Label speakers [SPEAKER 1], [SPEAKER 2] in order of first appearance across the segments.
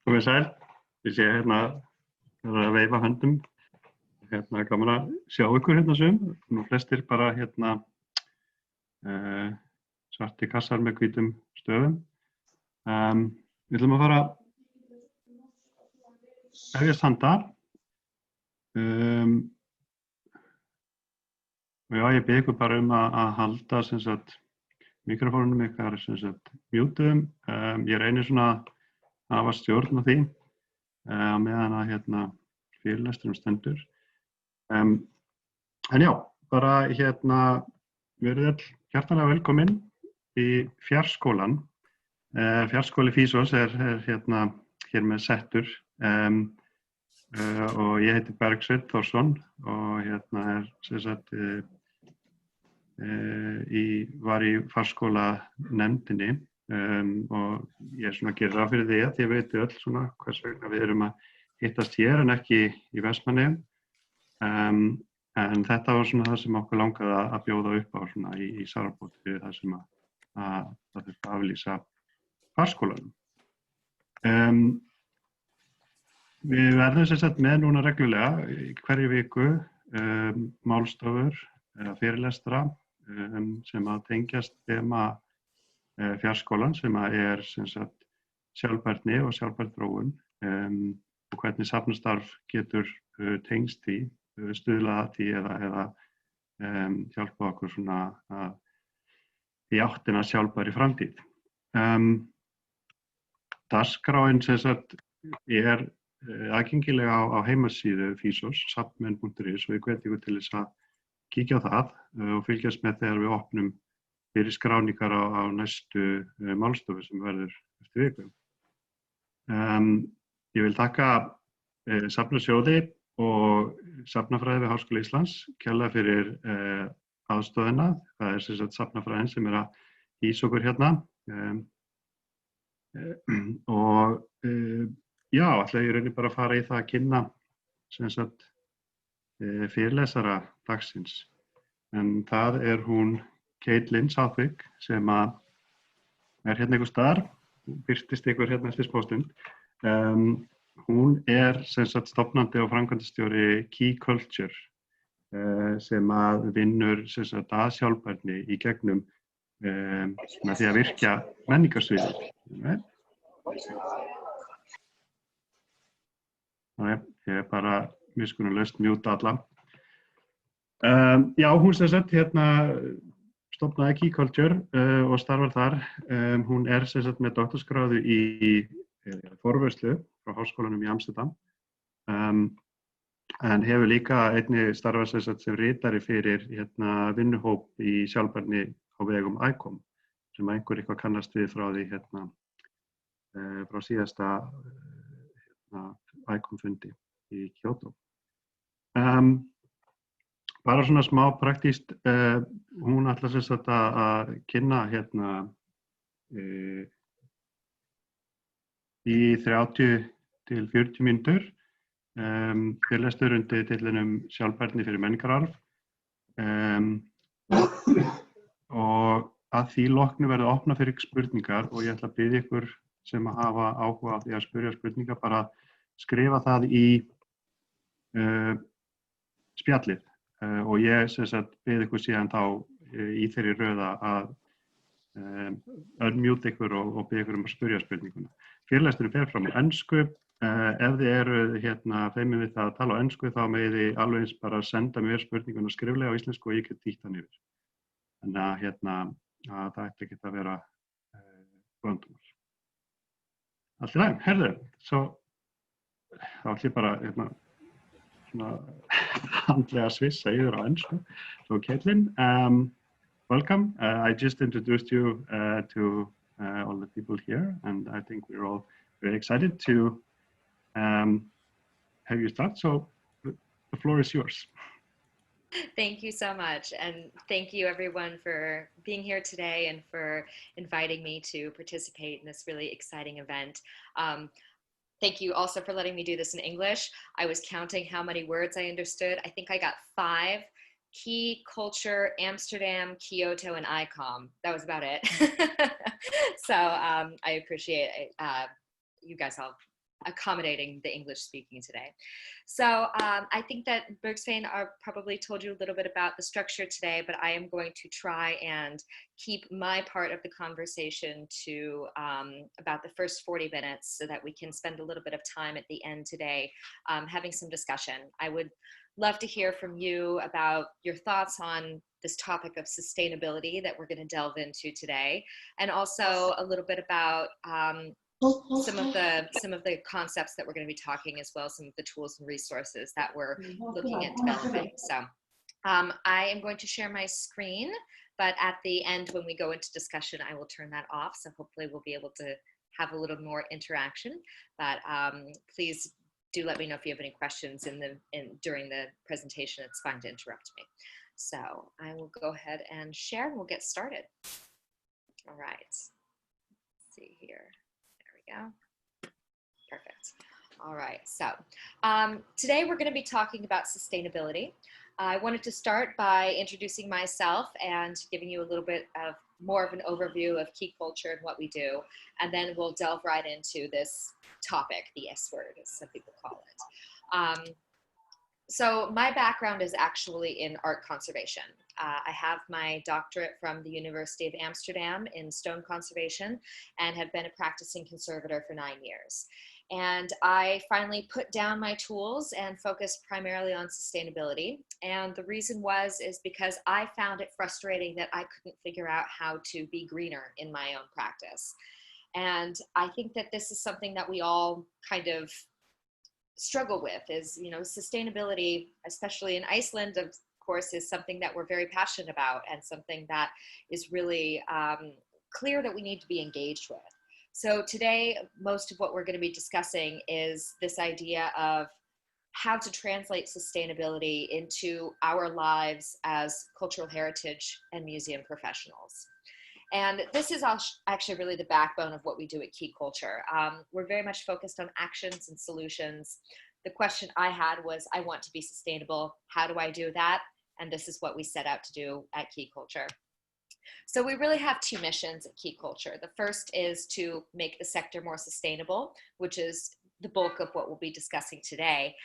[SPEAKER 1] Komið sæl, ég sé að veifa höndum. Gaman að sjá ykkur sum. Nú flestir bara svarti kassar með hvítum stöfum. Við ætlum að fara hefjast handa. Og já, ég bið ykkur bara að halda mikrofónunum ykkar mjútuðum. Ég reynir svona að hafa stjórn á því á meðan að fyrirlesturum stendur. En já, bara verið öll hjartanlega velkomin í Fjarskólan. Fjarskóli FÍSOS hér með settur. Og ég heiti Bergsveinn Þórsson og var í Fjarskóla nefndinni og ég gerir ráð fyrir því að ég veit öll hvers vegna við erum að hittast hér en ekki í Vestmannaeyjum. En þetta var það sem okkur langaði að bjóða upp á í sárabót fyrir það sem að það þurfti að aflýsa Fjarskólanum. Við verðum með núna reglulega hverju viku málstofur eða fyrirlestra sem að tengjast þema Fjarskólans sem er sjálfbærni og sjálfbær þróun og hvernig safnastarf getur tengst því, stuðlað því eða hjálpa okkur í áttina sjálfbæri framtíð. Dagskráin er aðgengilega á heimasíðu FÍSOS, safnmenn.is og ég hvet ykkur til þess að kíkja á það og fylgjast með þegar við opnum fyrir skráningar á næstu Málstofu sem verður eftir viku. Ég vil þakka Safnasjóði og safnafræði við Háskóla Íslands kærlega fyrir aðstoðina. Það er safnafræðin sem er að hýsa okkur hérna. Og já, ætla ég raunin bara að fara í það að kynna fyrirlesara dagsins. En það er hún Southwick sem er einhvers staðar, birtist ykkur eftir smástund. Hún er stofnandi og framkvæmdastjóri Key Culture sem að vinnur að sjálfbærni í gegnum með því að virkja menningarsviðið. Ég bara miskunnarlaust mjúta alla. Já, hún stofnaði Key Culture og starfar þar. Hún er með doktorsgráðu í forvörslu frá Háskólanum í Amsterdam. En hefur líka einnig starfað sem ritari fyrir vinnuhóp í sjálfbærni á vegum ICOM sem einhver eitthvað kannast við frá því frá síðasta ICOM-fundi í Kyoto. Bara smá praktískt, hún ætlar að kynna í 30 til 40 mínútur. Fyrirlestur undir titlinum Sjálfbærni fyrir menningararf. Og að því loknu verður opnað fyrir spurningar og ég ætla að biðja ykkur sem hafa áhuga á því að spyrja spurningar bara skrifa það í spjallið. Og ég bið ykkur síðan þá í þeirri röð að unmute ykkur og bið ykkur að spyrja spurninguna. Fyrirlesturinn fer fram á ensku. Ef þið eru feimin við það að tala á ensku þá megið þið alveg eins bara senda mér spurninguna skriflega á íslensku og ég get þýtt hann yfir. Þannig að það ætti ekki að vera vandamál. Allt í lagi, herðu, þá ætla ég bara handlega svissa yfir á ensku. So Caitlin, welcome. I just introduced you to all the people here, and I think we're all very excited to have you start. So the floor is yours.
[SPEAKER 2] Thank you so much, and thank you everyone for being here today and for inviting me to participate in this really exciting event. Thank you also for letting me do this in English. I was counting how many words I understood. I think I got 5. Key, culture, Amsterdam, Kyoto, and ICOM. That was about it. So I appreciate you guys all accommodating the English speaking today. So I think that Bergsvein probably told you a little bit about the structure today, but I am going to try and keep my part of the conversation to about the first 40 minutes so that we can spend a little bit of time at the end today having some discussion. I would love to hear from you about your thoughts on this topic of sustainability that we're going to delve into today, and also a little bit about some of the concepts that we're going to be talking as well, some of the tools and resources that we're looking at developing. So I am going to share my screen, but at the end when we go into discussion, I will turn that off. So hopefully we'll be able to have a little more interaction, but please do let me know if you have any questions during the presentation. It's fine to interrupt me. So I will go ahead and share and we'll get started. All right, let's see here. There we go. Perfect. All right, so today we're going to be talking about sustainability. I wanted to start by introducing myself and giving you a little bit of more of an overview of Key Culture and what we do, and then we'll delve right into this topic, the S word, as some people call it. So my background is actually in art conservation. I have my doctorate from the University of Amsterdam in stone conservation and have been a practicing conservator for 9 years. And I finally put down my tools and focused primarily on sustainability. And the reason is because I found it frustrating that I couldn't figure out how to be greener in my own practice. And I think that this is something that we all kind of struggle with is, you know, sustainability, especially in Iceland, of course, is something that we're very passionate about and something that is really clear that we need to be engaged with. So today, most of what we're going to be discussing is this idea of how to translate sustainability into our lives as cultural heritage and museum professionals. And this is actually really the backbone of what we do at Key Culture. We're very much focused on actions and solutions. The question I had was, I want to be sustainable. How do I do that? And this is what we set out to do at Key Culture. So we really have two missions at Key Culture. The first is to make the sector more sustainable, which is the bulk of what we'll be discussing today.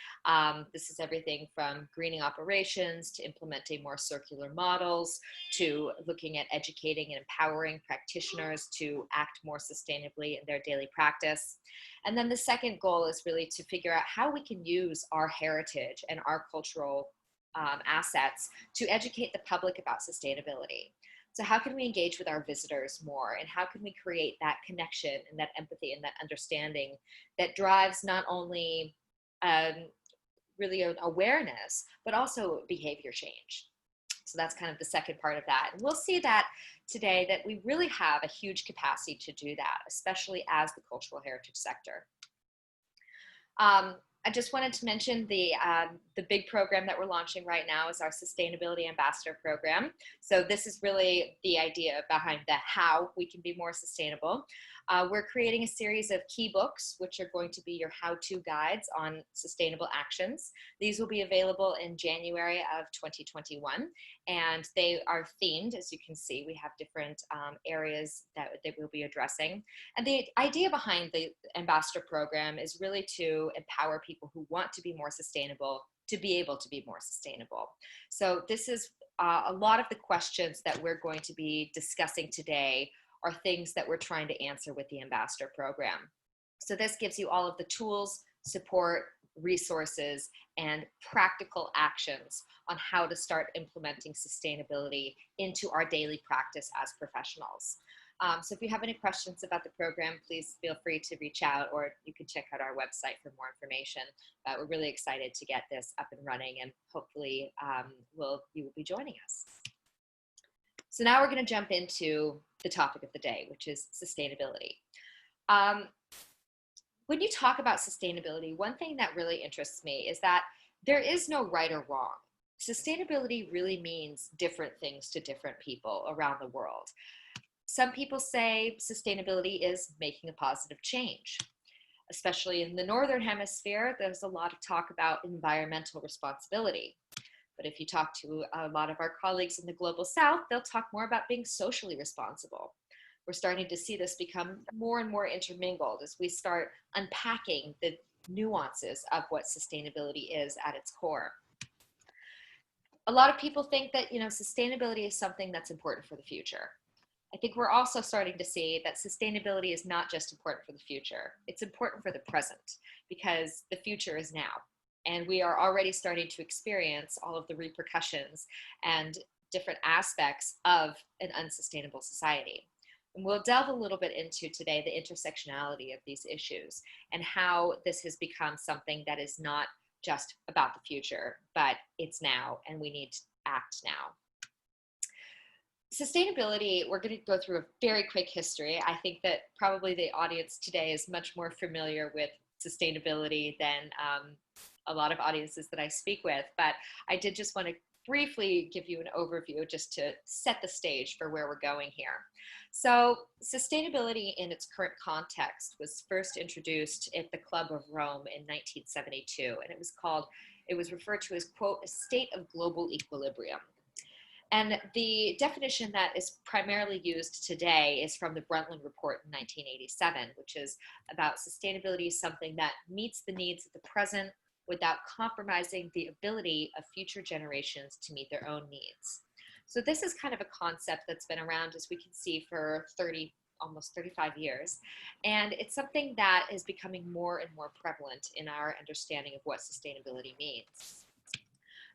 [SPEAKER 2] This is everything from greening operations to implementing more circular models to looking at educating and empowering practitioners to act more sustainably in their daily practice. And then the second goal is really to figure out how we can use our heritage and our cultural assets to educate the public about sustainability. So how can we engage with our visitors more, and how can we create that connection and that empathy and that understanding that drives not only really an awareness, but also behavior change. So that's kind of the second part of that. And we'll see that today, that we really have a huge capacity to do that, especially as the cultural heritage sector. I just wanted to mention the big program that we're launching right now is our Sustainability Ambassador Program. So this is really the idea behind the how we can be more sustainable. We're creating a series of key books, which are going to be your how-to guides on sustainable actions. These will be available in January of 2021, and they are themed. As you can see, we have different areas that we'll be addressing. And the idea behind the Ambassador Program is really to empower people who want to be more sustainable to be able to be more sustainable. So this is a lot of the questions that we're going to be discussing today are things that we're trying to answer with the Ambassador Program. So this gives you all of the tools, support, resources, and practical actions on how to start implementing sustainability into our daily practice as professionals. So if you have any questions about the program, please feel free to reach out, or you can check out our website for more information. But we're really excited to get this up and running, and hopefully you will be joining us. So now we're going to jump into the topic of the day, which is sustainability. When you talk about sustainability, one thing that really interests me is that there is no right or wrong. Sustainability really means different things to different people around the world. Some people say sustainability is making a positive change. Especially in the Northern Hemisphere, there's a lot of talk about environmental responsibility. But if you talk to a lot of our colleagues in the Global South, they'll talk more about being socially responsible. we're starting to see this become more and more intermingled as we start unpacking the nuances of what sustainability is at its core. A lot of people think that, sustainability is something that's important for the future. I think we're also starting to see that sustainability is not just important for the future, it's important for the present, because the future is now. And we are already starting to experience all of the repercussions and different aspects of an unsustainable society. And we'll delve a little bit into today the intersectionality of these issues and how this has become something that is not just about the future, but it's now, and we need to act now. Sustainability, we're going to go through a very quick history. I think that probably the audience today is much more familiar with sustainability than a lot of audiences that I speak with, but I did just want to briefly give you an overview just to set the stage for where we're going here. So sustainability in its current context was first introduced at the Club of Rome in 1972, and it was referred to as, quote, a state of global equilibrium. And the definition that is primarily used today is from the Brundtland Report in 1987, which is about sustainability as something that meets the needs of the present without compromising the ability of future generations to meet their own needs. So this is kind of a concept that's been around, as we can see, for almost 35 years. And it's something that is becoming more and more prevalent in our understanding of what sustainability means.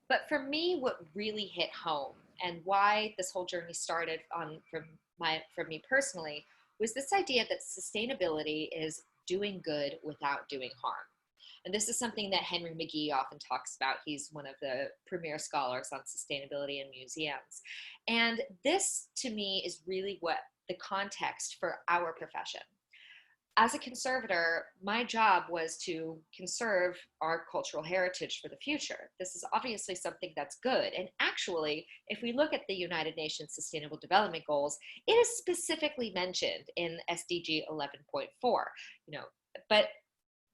[SPEAKER 2] But for me, what really hit home and why this whole journey started from me personally was this idea that sustainability is doing good without doing harm. And this is something that Henry McGee often talks about. He's one of the premier scholars on sustainability in museums. And this, to me, is really what the context for our profession. As a conservator, my job was to conserve our cultural heritage for the future. This is obviously something that's good. And actually, if we look at the United Nations Sustainable Development Goals, it is specifically mentioned in SDG 11.4. But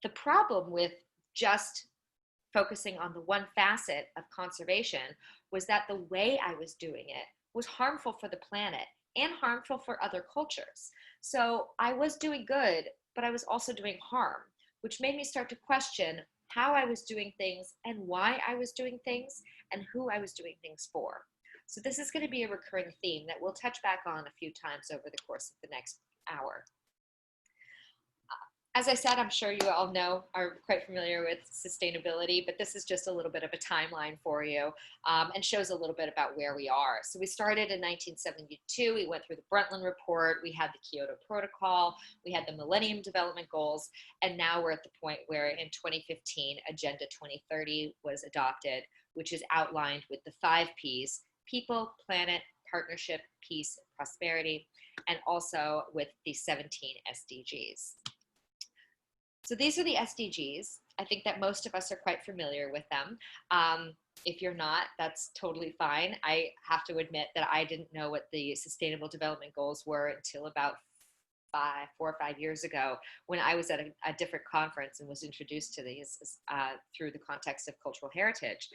[SPEAKER 2] the problem with just focusing on the one facet of conservation was that the way I was doing it was harmful for the planet and harmful for other cultures. So I was doing good, but I was also doing harm, which made me start to question how I was doing things and why I was doing things and who I was doing things for. So this is going to be a recurring theme that we'll touch back on a few times over the course of the next hour. As I said, I'm sure you all are quite familiar with sustainability, but this is just a little bit of a timeline for you and shows a little bit about where we are. So we started in 1972, we went through the Brundtland Report, we had the Kyoto Protocol, we had the Millennium Development Goals, and now we're at the point where in 2015, Agenda 2030 was adopted, which is outlined with the 5 Ps: people, planet, partnership, peace, and prosperity, and also with the 17 SDGs. So these are the SDGs. I think that most of us are quite familiar with them. If you're not, that's totally fine. I have to admit that I didn't know what the Sustainable Development Goals were until about 4 or 5 years ago when I was at a different conference and was introduced to these through the context of cultural heritage.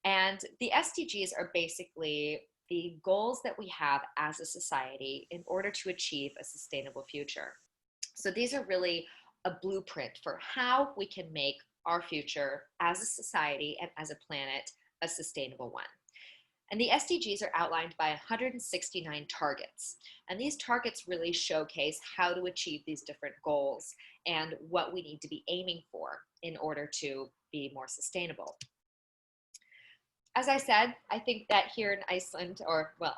[SPEAKER 2] And the SDGs are basically the goals that we have as a society in order to achieve a sustainable future. So these are really a blueprint for how we can make our future as a society and as a planet a sustainable one. And the SDGs are outlined by 169 targets. And these targets really showcase how to achieve these different goals and what we need to be aiming for in order to be more sustainable. As I said, I think that here in Iceland,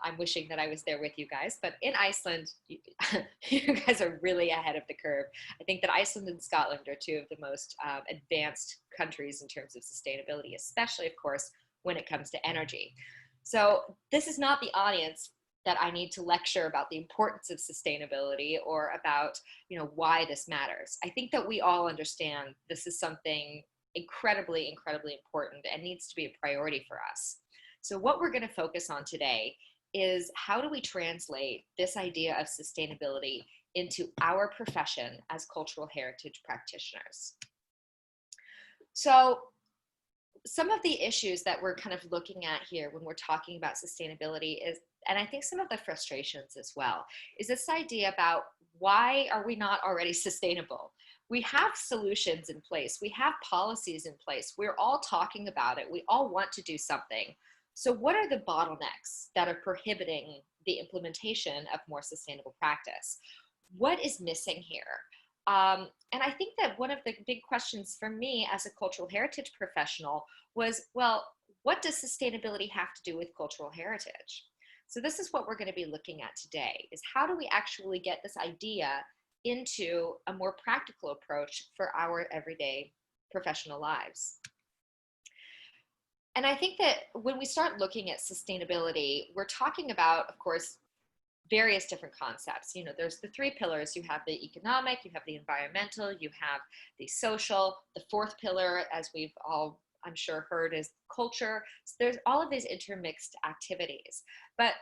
[SPEAKER 2] I'm wishing that I was there with you guys, but in Iceland, you guys are really ahead of the curve. I think that Iceland and Scotland are 2 of the most advanced countries in terms of sustainability, especially, of course, when it comes to energy. So this is not the audience that I need to lecture about the importance of sustainability or about, why this matters. I think that we all understand this is something incredibly, incredibly important and needs to be a priority for us. So what we're going to focus on today is how do we translate this idea of sustainability into our profession as cultural heritage practitioners. So some of the issues that we're kind of looking at here when we're talking about sustainability is, and I think some of the frustrations as well, is this idea about why are we not already sustainable? We have solutions in place. We have policies in place. We're all talking about it. We all want to do something. So what are the bottlenecks that are prohibiting the implementation of more sustainable practice? What is missing here? And I think that one of the big questions for me as a cultural heritage professional was, well, what does sustainability have to do with cultural heritage? So this is what we're going to be looking at today, is how do we actually get this idea into a more practical approach for our everyday professional lives. And I think that when we start looking at sustainability, we're talking about, of course, various different concepts. You know, there's the three pillars. You have the economic, you have the environmental, you have the social. The fourth pillar, as we've all, I'm sure, heard, is culture. So there's all of these intermixed activities. But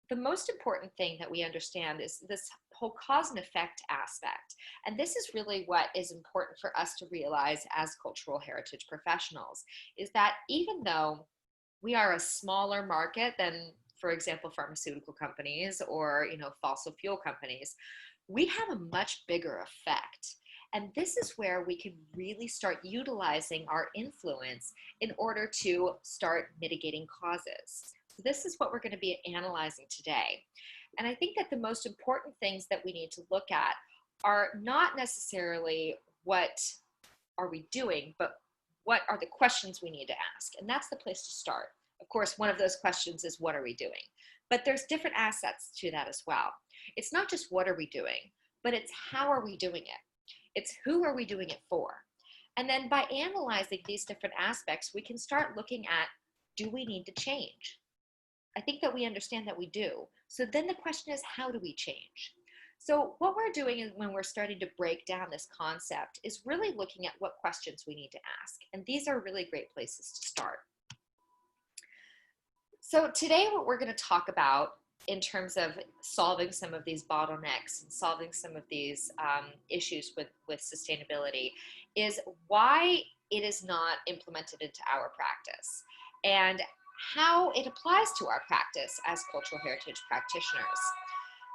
[SPEAKER 2] the most important thing that we understand is this whole cause and effect aspect. And this is really what is important for us to realize as cultural heritage professionals, is that even though we are a smaller market than, for example, pharmaceutical companies or, you know, fossil fuel companies, we have a much bigger effect. And this is where we can really start utilizing our influence in order to start mitigating causes. So this is what we're going to be analyzing today. And I think that the most important things that we need to look at are not necessarily what are we doing, but what are the questions we need to ask. And that's the place to start. Of course, one of those questions is, what are we doing? But there's different assets to that as well. It's not just what are we doing, but it's how are we doing it? It's who are we doing it for? And then by analyzing these different aspects, we can start looking at, do we need to change? I think that we understand that we do. So then the question is, how do we change? So what we're doing when we're starting to break down this concept is really looking at what questions we need to ask. And these are really great places to start. So today what we're going to talk about in terms of solving some of these bottlenecks and solving some of these issues with sustainability is why it is not implemented into our practice and how it applies to our practice as cultural heritage practitioners.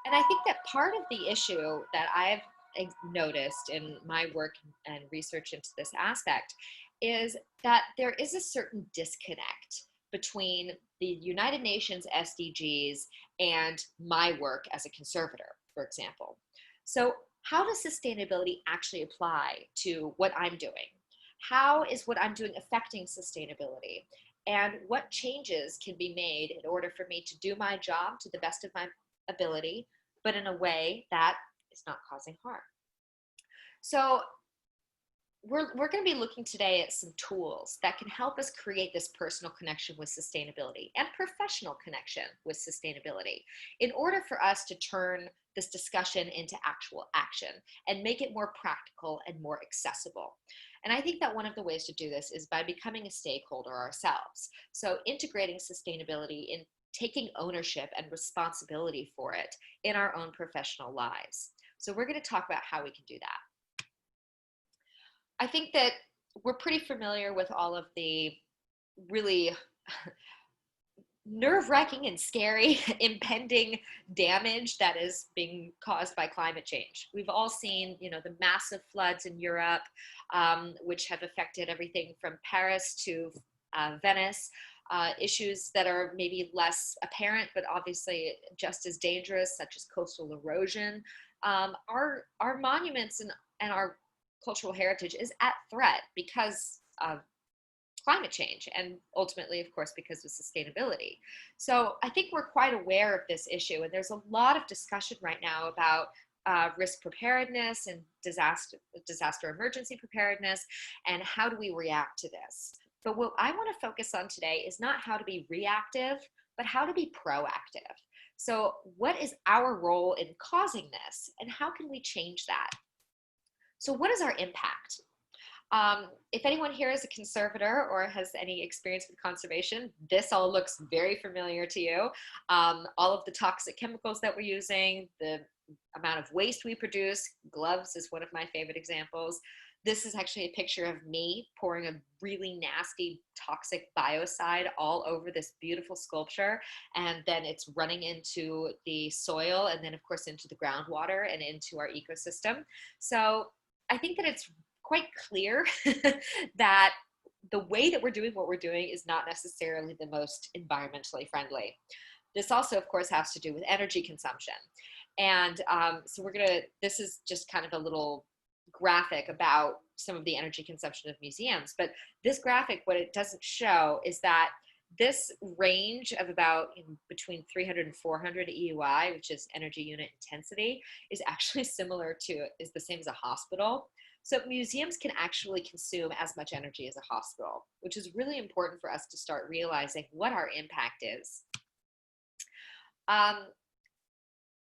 [SPEAKER 2] And I think that part of the issue that I've noticed in my work and research into this aspect is that there is a certain disconnect between the United Nations SDGs and my work as a conservator, for example. So how does sustainability actually apply to what I'm doing? How is what I'm doing affecting sustainability? And what changes can be made in order for me to do my job to the best of my ability, but in a way that is not causing harm? So we're going to be looking today at some tools that can help us create this personal connection with sustainability and professional connection with sustainability in order for us to turn this discussion into actual action and make it more practical and more accessible. And I think that one of the ways to do this is by becoming a stakeholder ourselves. So integrating sustainability in taking ownership and responsibility for it in our own professional lives. So we're going to talk about how we can do that. I think that we're pretty familiar with all of the really nerve-wracking and scary impending damage that is being caused by climate change. We've all seen, you know, the massive floods in Europe, which have affected everything from Paris to Venice, issues that are maybe less apparent, but obviously just as dangerous, such as coastal erosion. Our monuments and our cultural heritage is at threat because of climate change and ultimately, of course, because of sustainability. So I think we're quite aware of this issue, and there's a lot of discussion right now about risk preparedness and disaster emergency preparedness and how do we react to this. But what I want to focus on today is not how to be reactive, but how to be proactive. So what is our role in causing this, and how can we change that? So what is our impact? If anyone here is a conservator or has any experience with conservation, this all looks very familiar to you. All of the toxic chemicals that we're using, the amount of waste we produce, gloves is one of my favorite examples, This is actually a picture of me pouring a really nasty toxic biocide all over this beautiful sculpture. And then it's running into the soil and then of course into the groundwater and into our ecosystem. So I think that it's quite clear that the way that we're doing what we're doing is not necessarily the most environmentally friendly. This also, of course, has to do with energy consumption. And so this is just kind of a little graphic about some of the energy consumption of museums. But this graphic, what it doesn't show is that this range of about between 300 and 400 EUI, which is energy unit intensity, is actually is the same as a hospital. So museums can actually consume as much energy as a hospital, which is really important for us to start realizing what our impact is.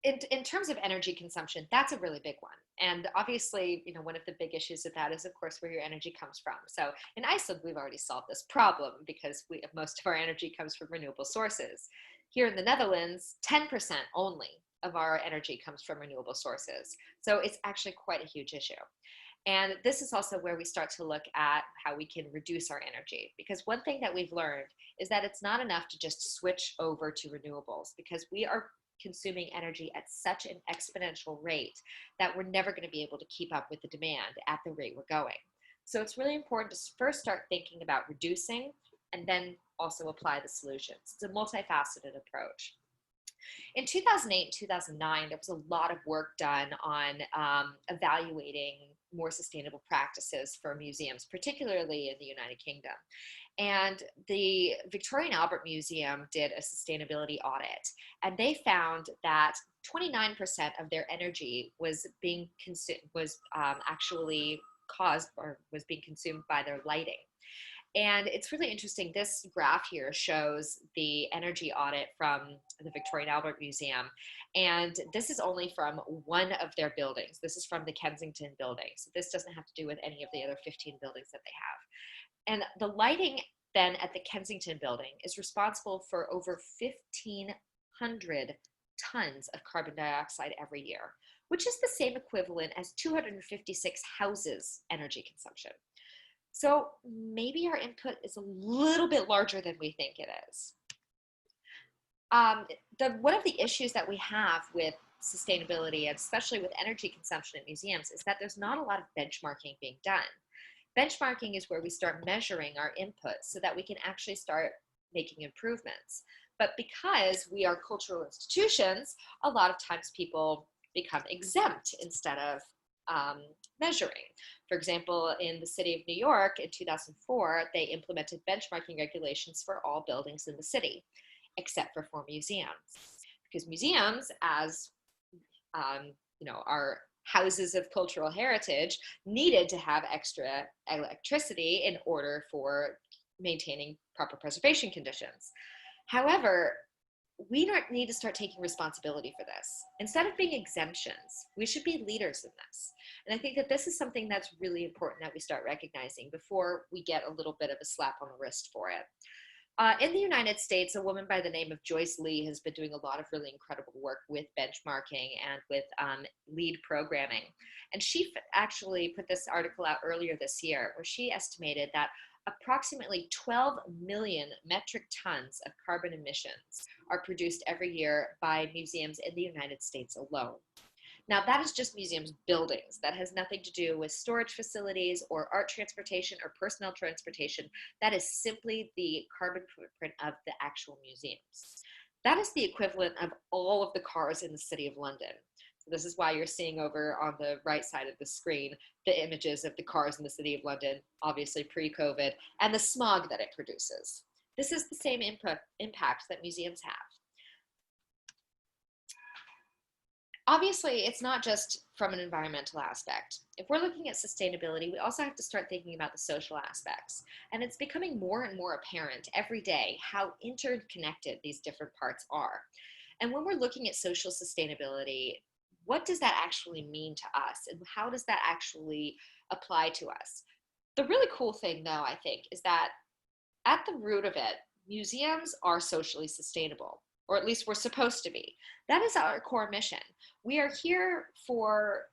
[SPEAKER 2] In terms of energy consumption, that's a really big one. And obviously, one of the big issues of that is, of course, where your energy comes from. So in Iceland, we've already solved this problem because most of our energy comes from renewable sources. Here in the Netherlands, 10% only of our energy comes from renewable sources. So it's actually quite a huge issue. And this is also where we start to look at how we can reduce our energy. Because one thing that we've learned is that it's not enough to just switch over to renewables, because we are consuming energy at such an exponential rate that we're never going to be able to keep up with the demand at the rate we're going. So it's really important to first start thinking about reducing and then also apply the solutions. It's a multifaceted approach. In 2008 and 2009, there was a lot of work done on evaluating more sustainable practices for museums, particularly in the United Kingdom. And the Victoria and Albert Museum did a sustainability audit, and they found that 29% of their energy was being actually caused or was being consumed by their lighting. And it's really interesting. This graph here shows the energy audit from the Victoria and Albert Museum. And this is only from one of their buildings. This is from the Kensington building. So this doesn't have to do with any of the other 15 buildings that they have. And the lighting then at the Kensington building is responsible for over 1,500 tons of carbon dioxide every year, which is the same equivalent as 256 houses' energy consumption. So maybe our input is a little bit larger than we think it is. One of the issues that we have with sustainability, and especially with energy consumption at museums, is that there's not a lot of benchmarking being done. Benchmarking is where we start measuring our input so that we can actually start making improvements. But because we are cultural institutions, a lot of times people become exempt instead of measuring. For example, in the city of New York in 2004, they implemented benchmarking regulations for all buildings in the city, except for museums. Because museums, as are houses of cultural heritage, needed to have extra electricity in order for maintaining proper preservation conditions. However, we need to start taking responsibility for this. Instead of being exemptions, we should be leaders in this. And I think that this is something that's really important that we start recognizing before we get a little bit of a slap on the wrist for it. In the United States, a woman by the name of Joyce Lee has been doing a lot of really incredible work with benchmarking and with lead programming. And she actually put this article out earlier this year where she estimated that approximately 12 million metric tons of carbon emissions are produced every year by museums in the United States alone. Now, that is just museums' buildings. That has nothing to do with storage facilities or art transportation or personnel transportation. That is simply the carbon footprint of the actual museums. That is the equivalent of all of the cars in the City of London. So this is why you're seeing over on the right side of the screen the images of the cars in the City of London, obviously pre-COVID, and the smog that it produces. This is the same impact that museums have. Obviously, it's not just from an environmental aspect. If we're looking at sustainability, we also have to start thinking about the social aspects. And it's becoming more and more apparent every day how interconnected these different parts are. And when we're looking at social sustainability, what does that actually mean to us? And how does that actually apply to us? The really cool thing, though, I think, is that at the root of it, museums are socially sustainable, or at least we're supposed to be. That is our core mission. We are here for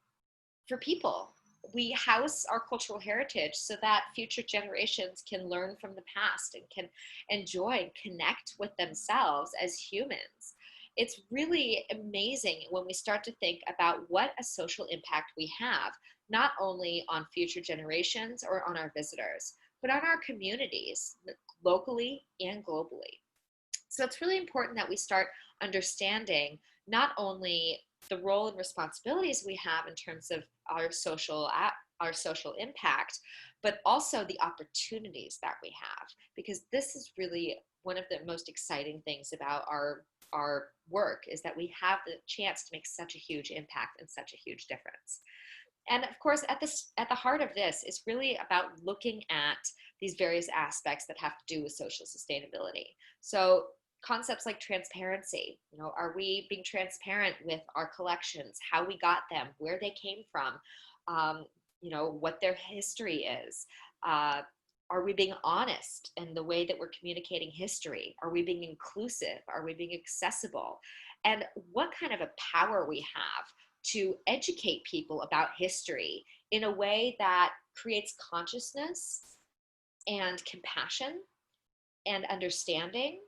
[SPEAKER 2] people. we house our cultural heritage so that future generations can learn from the past and can enjoy and connect with themselves as humans. It's really amazing when we start to think about what a social impact we have, not only on future generations or on our visitors, but on our communities, locally and globally. So it's really important that we start understanding not only the role and responsibilities we have in terms of our social impact, but also the opportunities that we have, because this is really one of the most exciting things about our work, is that we have the chance to make such a huge impact and such a huge difference. And of course, at the heart of this is really about looking at these various aspects that have to do with social sustainability. So concepts like transparency, are we being transparent with our collections, how we got them, where they came from, what their history is? Are we being honest in the way that we're communicating history? Are we being inclusive? Are we being accessible? And what kind of a power we have to educate people about history in a way that creates consciousness and compassion and understanding,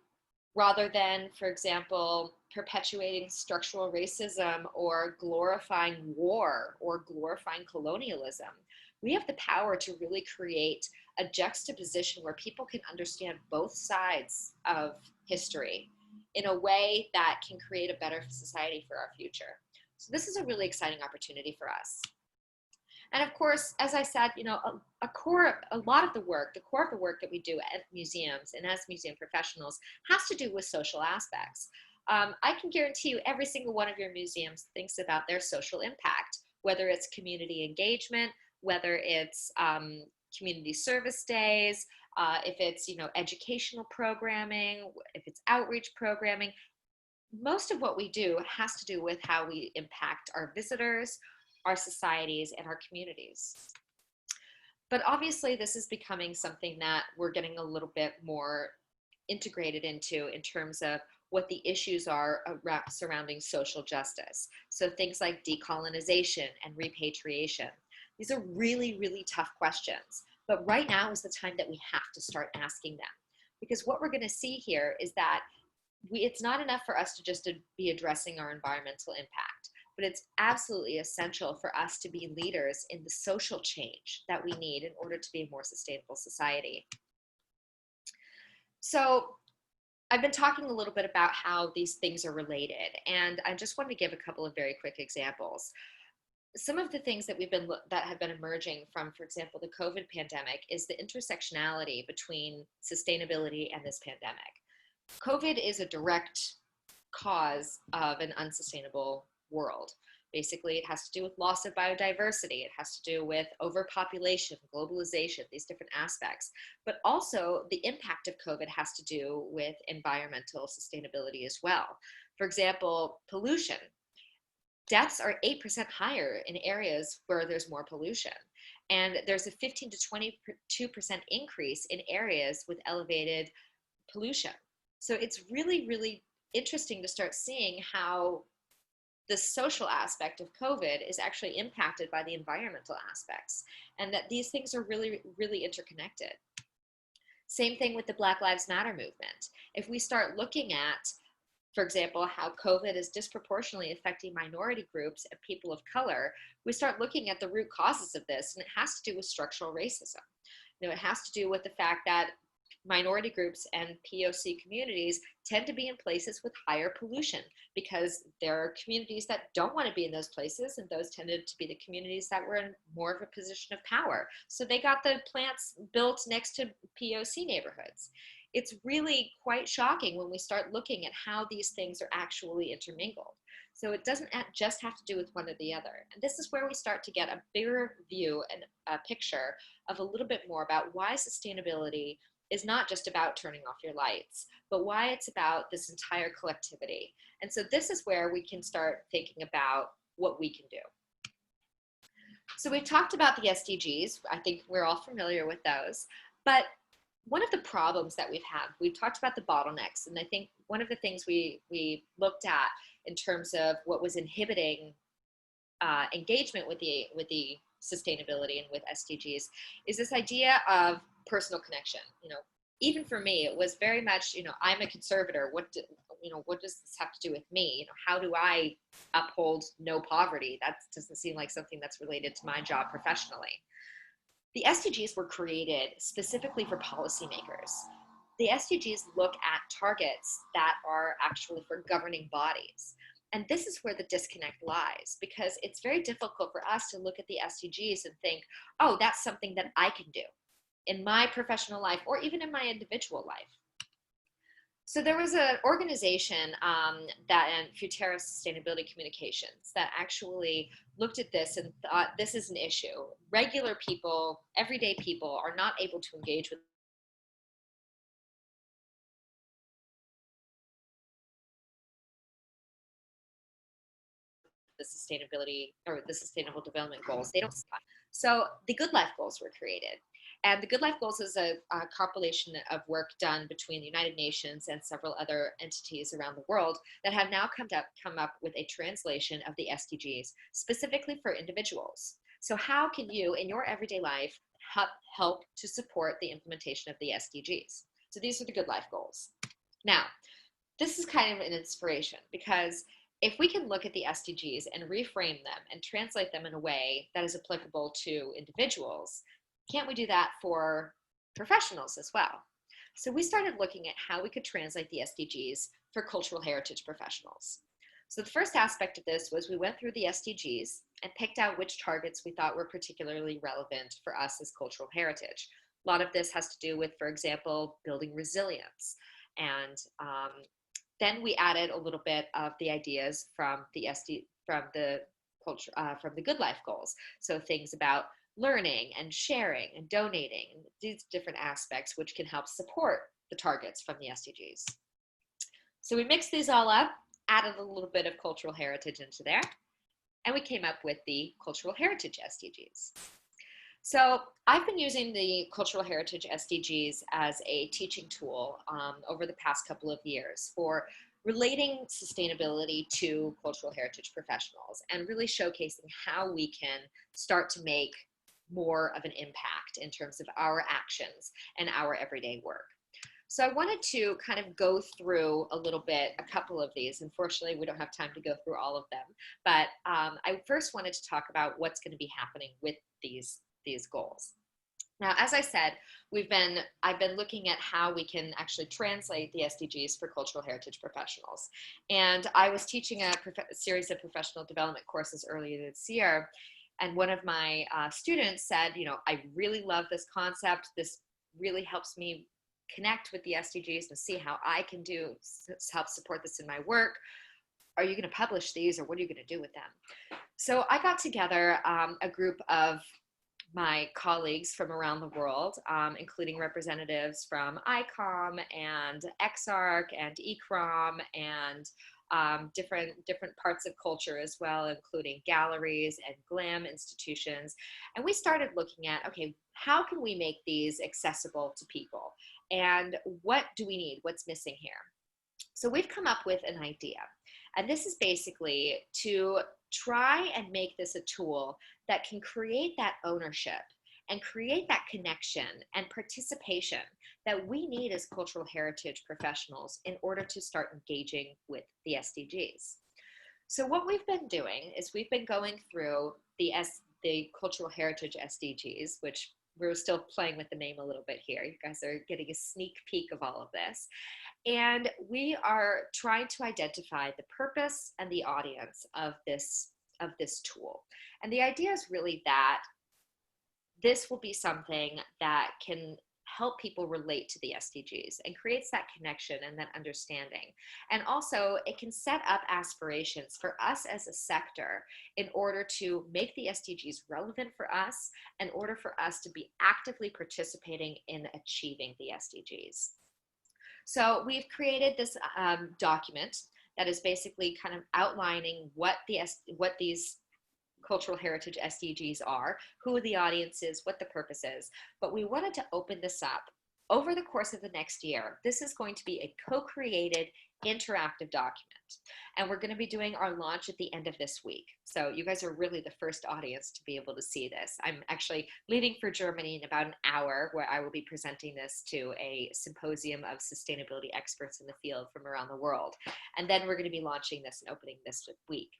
[SPEAKER 2] rather than, for example, perpetuating structural racism or glorifying war or glorifying colonialism. We have the power to really create a juxtaposition where people can understand both sides of history in a way that can create a better society for our future. So this is a really exciting opportunity for us. And of course, as I said, the core of the work that we do at museums and as museum professionals has to do with social aspects. I can guarantee you every single one of your museums thinks about their social impact, whether it's community engagement, whether it's community service days, if it's educational programming, if it's outreach programming. Most of what we do has to do with how we impact our visitors, our societies, and our communities. But obviously, this is becoming something that we're getting a little bit more integrated into in terms of what the issues are surrounding social justice. So things like decolonization and repatriation. These are really, really tough questions. But right now is the time that we have to start asking them. Because what we're going to see here is that it's not enough for us to just be addressing our environmental impact, but it's absolutely essential for us to be leaders in the social change that we need in order to be a more sustainable society. So I've been talking a little bit about how these things are related, and I just want to give a couple of very quick examples. Some of the things that have been emerging from, for example, the COVID pandemic is the intersectionality between sustainability and this pandemic. COVID is a direct cause of an unsustainable world. Basically, it has to do with loss of biodiversity. It has to do with overpopulation, globalization, these different aspects. But also, the impact of COVID has to do with environmental sustainability as well. For example, pollution. Deaths are 8% higher in areas where there's more pollution. And there's a 15 to 22% increase in areas with elevated pollution. So it's really, really interesting to start seeing how the social aspect of COVID is actually impacted by the environmental aspects, and that these things are really, really interconnected. Same thing with the Black Lives Matter movement. If we start looking at, for example, how COVID is disproportionately affecting minority groups and people of color, we start looking at the root causes of this, and it has to do with structural racism. It has to do with the fact that minority groups and POC communities tend to be in places with higher pollution because there are communities that don't want to be in those places, and those tended to be the communities that were in more of a position of power. So they got the plants built next to POC neighborhoods. It's really quite shocking when we start looking at how these things are actually intermingled. So it doesn't just have to do with one or the other. And this is where we start to get a bigger view and a picture of a little bit more about why sustainability is not just about turning off your lights, but why it's about this entire collectivity. And so this is where we can start thinking about what we can do. So we've talked about the SDGs. I think we're all familiar with those. But one of the problems that we've talked about the bottlenecks. And I think one of the things we looked at in terms of what was inhibiting engagement with the sustainability and with SDGs is this idea of personal connection. Even for me, it was very much, I'm a conservator. What does this have to do with me? How do I uphold no poverty? That doesn't seem like something that's related to my job professionally. The SDGs were created specifically for policymakers. The SDGs look at targets that are actually for governing bodies. And this is where the disconnect lies, because it's very difficult for us to look at the SDGs and think, oh, that's something that I can do in my professional life or even in my individual life. So there was an organization Futera Sustainability Communications that actually looked at this and thought this is an issue. Regular people, everyday people are not able to engage with the sustainability or the sustainable development goals. They don't. So the Good Life Goals were created. And the Good Life Goals is a compilation of work done between the United Nations and several other entities around the world that have now come up with a translation of the SDGs specifically for individuals. So how can you, in your everyday life, help to support the implementation of the SDGs? So these are the Good Life Goals. Now, this is kind of an inspiration because if we can look at the SDGs and reframe them and translate them in a way that is applicable to individuals, can't we do that for professionals as well? So we started looking at how we could translate the SDGs for cultural heritage professionals. So the first aspect of this was we went through the SDGs and picked out which targets we thought were particularly relevant for us as cultural heritage. A lot of this has to do with, for example, building resilience. And then we added a little bit of the ideas from the Good Life Goals. So things about learning and sharing and donating, and these different aspects which can help support the targets from the SDGs. So we mixed these all up, added a little bit of cultural heritage into there, and we came up with the Cultural Heritage SDGs. So I've been using the Cultural Heritage SDGs as a teaching tool over the past couple of years for relating sustainability to cultural heritage professionals and really showcasing how we can start to make more of an impact in terms of our actions and our everyday work. So I wanted to kind of go through a couple of these. Unfortunately, we don't have time to go through all of them, but I first wanted to talk about what's going to be happening with these goals. Now, as I said, I've been looking at how we can actually translate the SDGs for cultural heritage professionals. And I was teaching a series of professional development courses earlier this year. And one of my students said, I really love this concept. This really helps me connect with the SDGs and see how I can help support this in my work. Are you going to publish these, or what are you going to do with them? So I got together a group of my colleagues from around the world, including representatives from ICOM and XARC and ECROM and different parts of culture as well, including galleries and GLAM institutions. And we started looking at, okay, how can we make these accessible to people? And what do we need? What's missing here? So we've come up with an idea. And this is basically to try and make this a tool that can create that ownership and create that connection and participation that we need as cultural heritage professionals in order to start engaging with the SDGs. So what we've been doing is we've been going through the cultural heritage SDGs, which we're still playing with the name a little bit here. You guys are getting a sneak peek of all of this. And we are trying to identify the purpose and the audience of this tool. And the idea is really that this will be something that can help people relate to the SDGs and creates that connection and that understanding. And also it can set up aspirations for us as a sector in order to make the SDGs relevant for us, in order for us to be actively participating in achieving the SDGs. So we've created this document that is basically kind of outlining what these cultural heritage SDGs are, who the audience is, what the purpose is. But we wanted to open this up over the course of the next year, this is going to be a co-created interactive document. And we're going to be doing our launch at the end of this week. So you guys are really the first audience to be able to see this. I'm actually leaving for Germany in about an hour, where I will be presenting this to a symposium of sustainability experts in the field from around the world. And then we're going to be launching this and opening this week.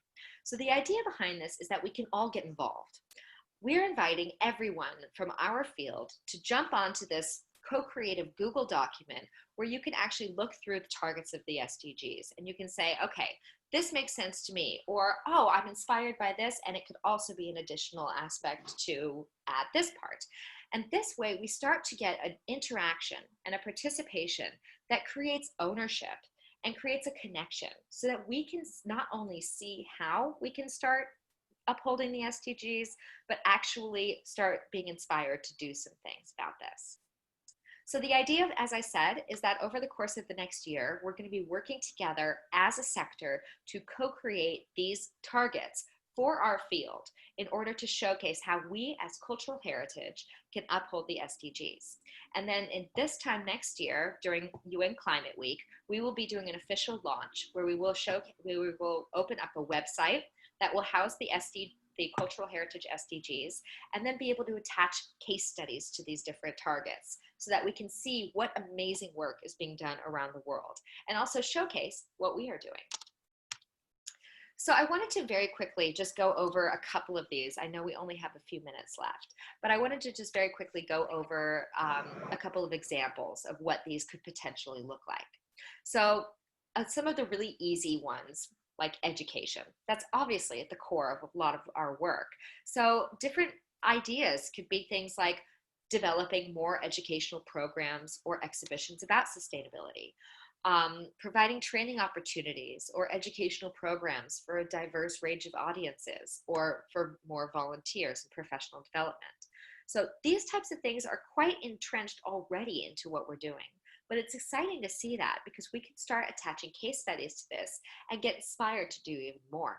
[SPEAKER 2] So the idea behind this is that we can all get involved. We're inviting everyone from our field to jump onto this co-creative Google document where you can actually look through the targets of the SDGs and you can say, okay, this makes sense to me, or, oh, I'm inspired by this, and it could also be an additional aspect to add this part. And this way we start to get an interaction and a participation that creates ownership and creates a connection so that we can not only see how we can start upholding the SDGs, but actually start being inspired to do some things about this. So the idea, as I said, is that over the course of the next year, we're going to be working together as a sector to co-create these targets for our field in order to showcase how we as cultural heritage can uphold the SDGs. And then in this time next year, during UN Climate Week, we will be doing an official launch where we will open up a website that will house the cultural heritage SDGs, and then be able to attach case studies to these different targets so that we can see what amazing work is being done around the world and also showcase what we are doing. So I wanted to very quickly just go over a couple of these. I know we only have a few minutes left, but I wanted to just very quickly go over a couple of examples of what these could potentially look like. So some of the really easy ones, like education. That's obviously at the core of a lot of our work. So different ideas could be things like developing more educational programs or exhibitions about sustainability, providing training opportunities or educational programs for a diverse range of audiences, or for more volunteers and professional development. So these types of things are quite entrenched already into what we're doing. But it's exciting to see that because we can start attaching case studies to this and get inspired to do even more.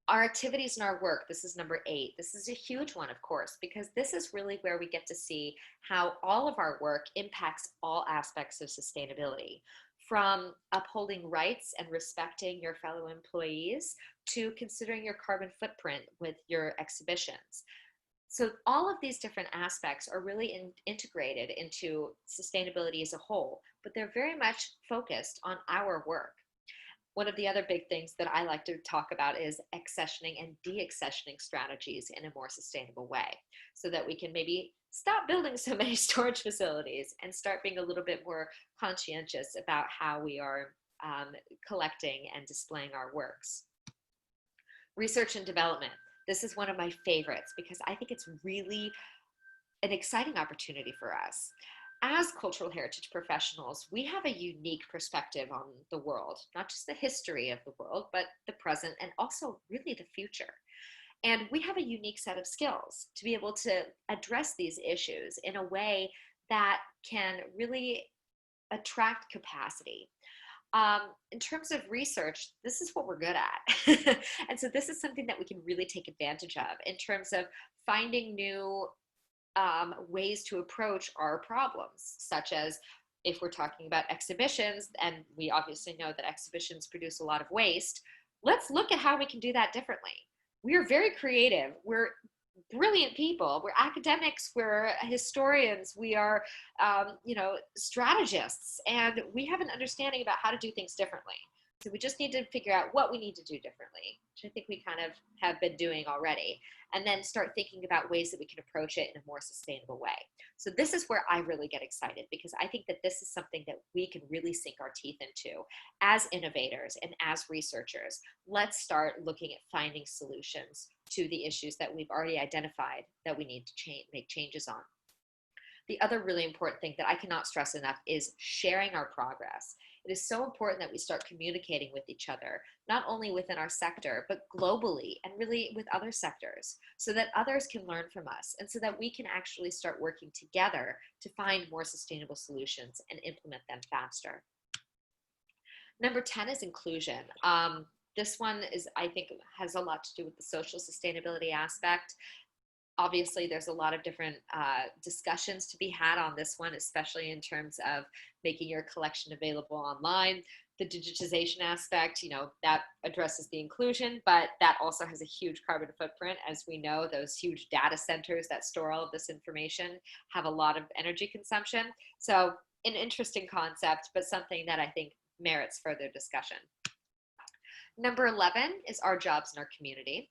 [SPEAKER 2] Our activities and our work, this is number 8. This is a huge one, of course, because this is really where we get to see how all of our work impacts all aspects of sustainability, from upholding rights and respecting your fellow employees to considering your carbon footprint with your exhibitions. So all of these different aspects are really integrated into sustainability as a whole, but they're very much focused on our work. One of the other big things that I like to talk about is accessioning and de-accessioning strategies in a more sustainable way, so that we can maybe stop building so many storage facilities and start being a little bit more conscientious about how we are collecting and displaying our works. Research and development. This is one of my favorites because I think it's really an exciting opportunity for us. As cultural heritage professionals, we have a unique perspective on the world, not just the history of the world, but the present and also really the future. And we have a unique set of skills to be able to address these issues in a way that can really attract capacity. In terms of research, this is what we're good at. And so this is something that we can really take advantage of in terms of finding new ways to approach our problems, such as if we're talking about exhibitions, and we obviously know that exhibitions produce a lot of waste, let's look at how we can do that differently. We are very creative. We're brilliant people. We're academics, we're historians, we are strategists, and we have an understanding about how to do things differently. So we just need to figure out what we need to do differently, which I think we kind of have been doing already, and then start thinking about ways that we can approach it in a more sustainable way. So this is where I really get excited, because I think that this is something that we can really sink our teeth into as innovators and as researchers. Let's start looking at finding solutions to the issues that we've already identified that we need to make changes on. The other really important thing that I cannot stress enough is sharing our progress. It is so important that we start communicating with each other, not only within our sector, but globally and really with other sectors, so that others can learn from us and so that we can actually start working together to find more sustainable solutions and implement them faster. Number 10 is inclusion. This one is, I think, has a lot to do with the social sustainability aspect. Obviously, there's a lot of different discussions to be had on this one, especially in terms of making your collection available online. The digitization aspect, that addresses the inclusion, but that also has a huge carbon footprint. As we know, those huge data centers that store all of this information have a lot of energy consumption. So an interesting concept, but something that I think merits further discussion. Number 11 is our jobs in our community.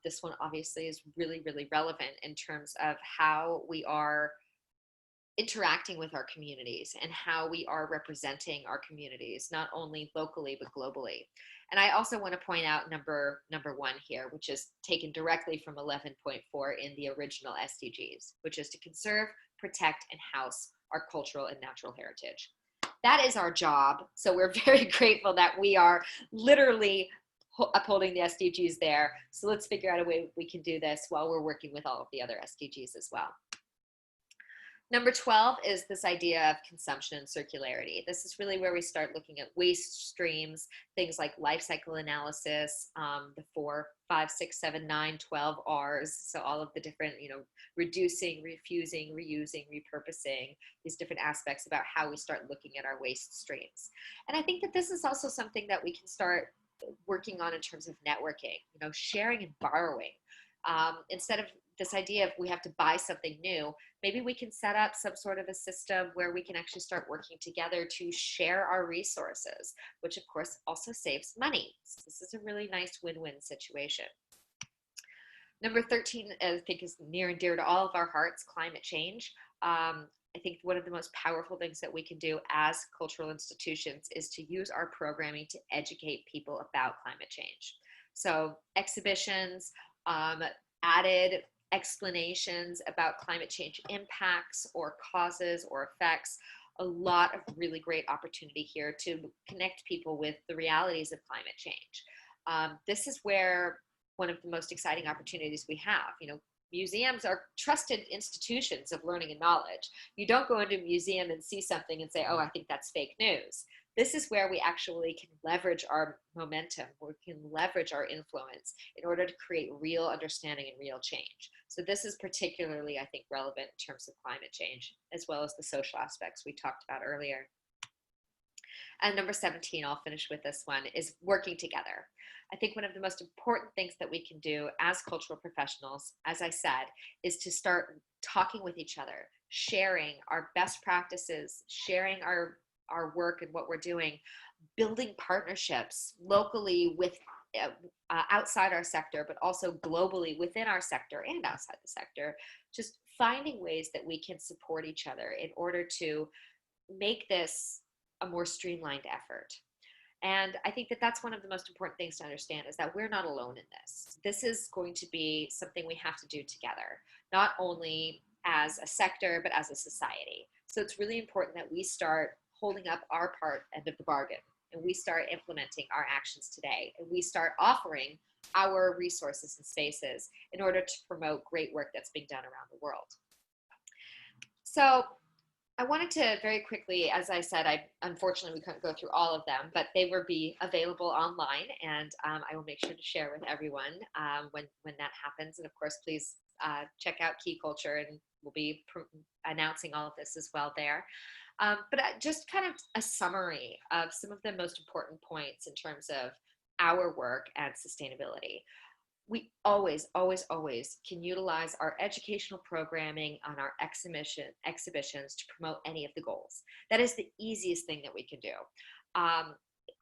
[SPEAKER 2] This one obviously is really, really relevant in terms of how we are interacting with our communities and how we are representing our communities, not only locally, but globally. And I also want to point out number 1 here, which is taken directly from 11.4 in the original SDGs, which is to conserve, protect, and house our cultural and natural heritage. That is our job. So we're very grateful that we are literally upholding the SDGs there. So let's figure out a way we can do this while we're working with all of the other SDGs as well. Number 12 is this idea of consumption and circularity. This is really where we start looking at waste streams, things like life cycle analysis, the 4, 5, 6, 7, 9, 12 R's. So all of the different, reducing, refusing, reusing, repurposing, these different aspects about how we start looking at our waste streams. And I think that this is also something that we can start working on in terms of networking, sharing and borrowing. Instead of this idea of we have to buy something new, maybe we can set up some sort of a system where we can actually start working together to share our resources, which of course also saves money. So this is a really nice win-win situation. Number 13, I think, is near and dear to all of our hearts, climate change. I think one of the most powerful things that we can do as cultural institutions is to use our programming to educate people about climate change. So exhibitions, added explanations about climate change impacts or causes or effects, a lot of really great opportunity here to connect people with the realities of climate change. This is where one of the most exciting opportunities we have. Museums are trusted institutions of learning and knowledge. You don't go into a museum and see something and say, oh, I think that's fake news. This is where we actually can leverage our momentum, we can leverage our influence in order to create real understanding and real change. So this is particularly, I think, relevant in terms of climate change, as well as the social aspects we talked about earlier. And number 17, I'll finish with this one, is working together. I think one of the most important things that we can do as cultural professionals, as I said, is to start talking with each other, sharing our best practices, sharing our work and what we're doing, building partnerships locally with outside our sector, but also globally within our sector and outside the sector, just finding ways that we can support each other in order to make this a more streamlined effort. And I think that that's one of the most important things to understand, is that we're not alone in this. This is going to be something we have to do together, not only as a sector, but as a society. So it's really important that we start holding up our part end of the bargain, and we start implementing our actions today, and we start offering our resources and spaces in order to promote great work that's being done around the world. So I wanted to very quickly, as I said, unfortunately we couldn't go through all of them, but they will be available online, and I will make sure to share with everyone when that happens. And of course, please check out Key Culture, and we'll be announcing all of this as well there. But just kind of a summary of some of the most important points in terms of our work and sustainability. We always, always, always can utilize our educational programming on our exhibitions to promote any of the goals. That is the easiest thing that we can do.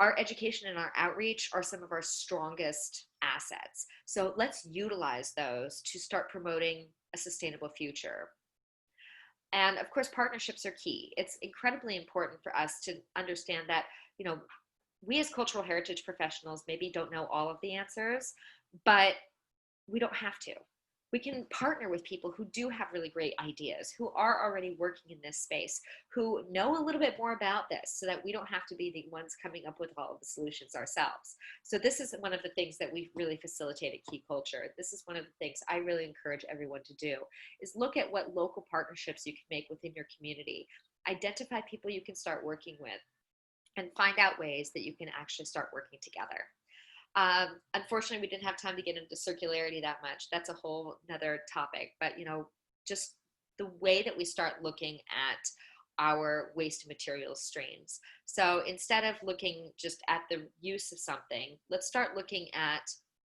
[SPEAKER 2] Our education and our outreach are some of our strongest assets. So let's utilize those to start promoting a sustainable future. And of course, partnerships are key. It's incredibly important for us to understand that, we as cultural heritage professionals maybe don't know all of the answers, but we don't have to. We can partner with people who do have really great ideas, who are already working in this space, who know a little bit more about this, so that we don't have to be the ones coming up with all of the solutions ourselves. So this is one of the things that we've really facilitated Key Culture. This is one of the things I really encourage everyone to do, is look at what local partnerships you can make within your community. Identify people you can start working with, and find out ways that you can actually start working together. Unfortunately, we didn't have time to get into circularity that much. That's a whole nother topic, but just the way that we start looking at our waste materials streams. So instead of looking just at the use of something, let's start looking at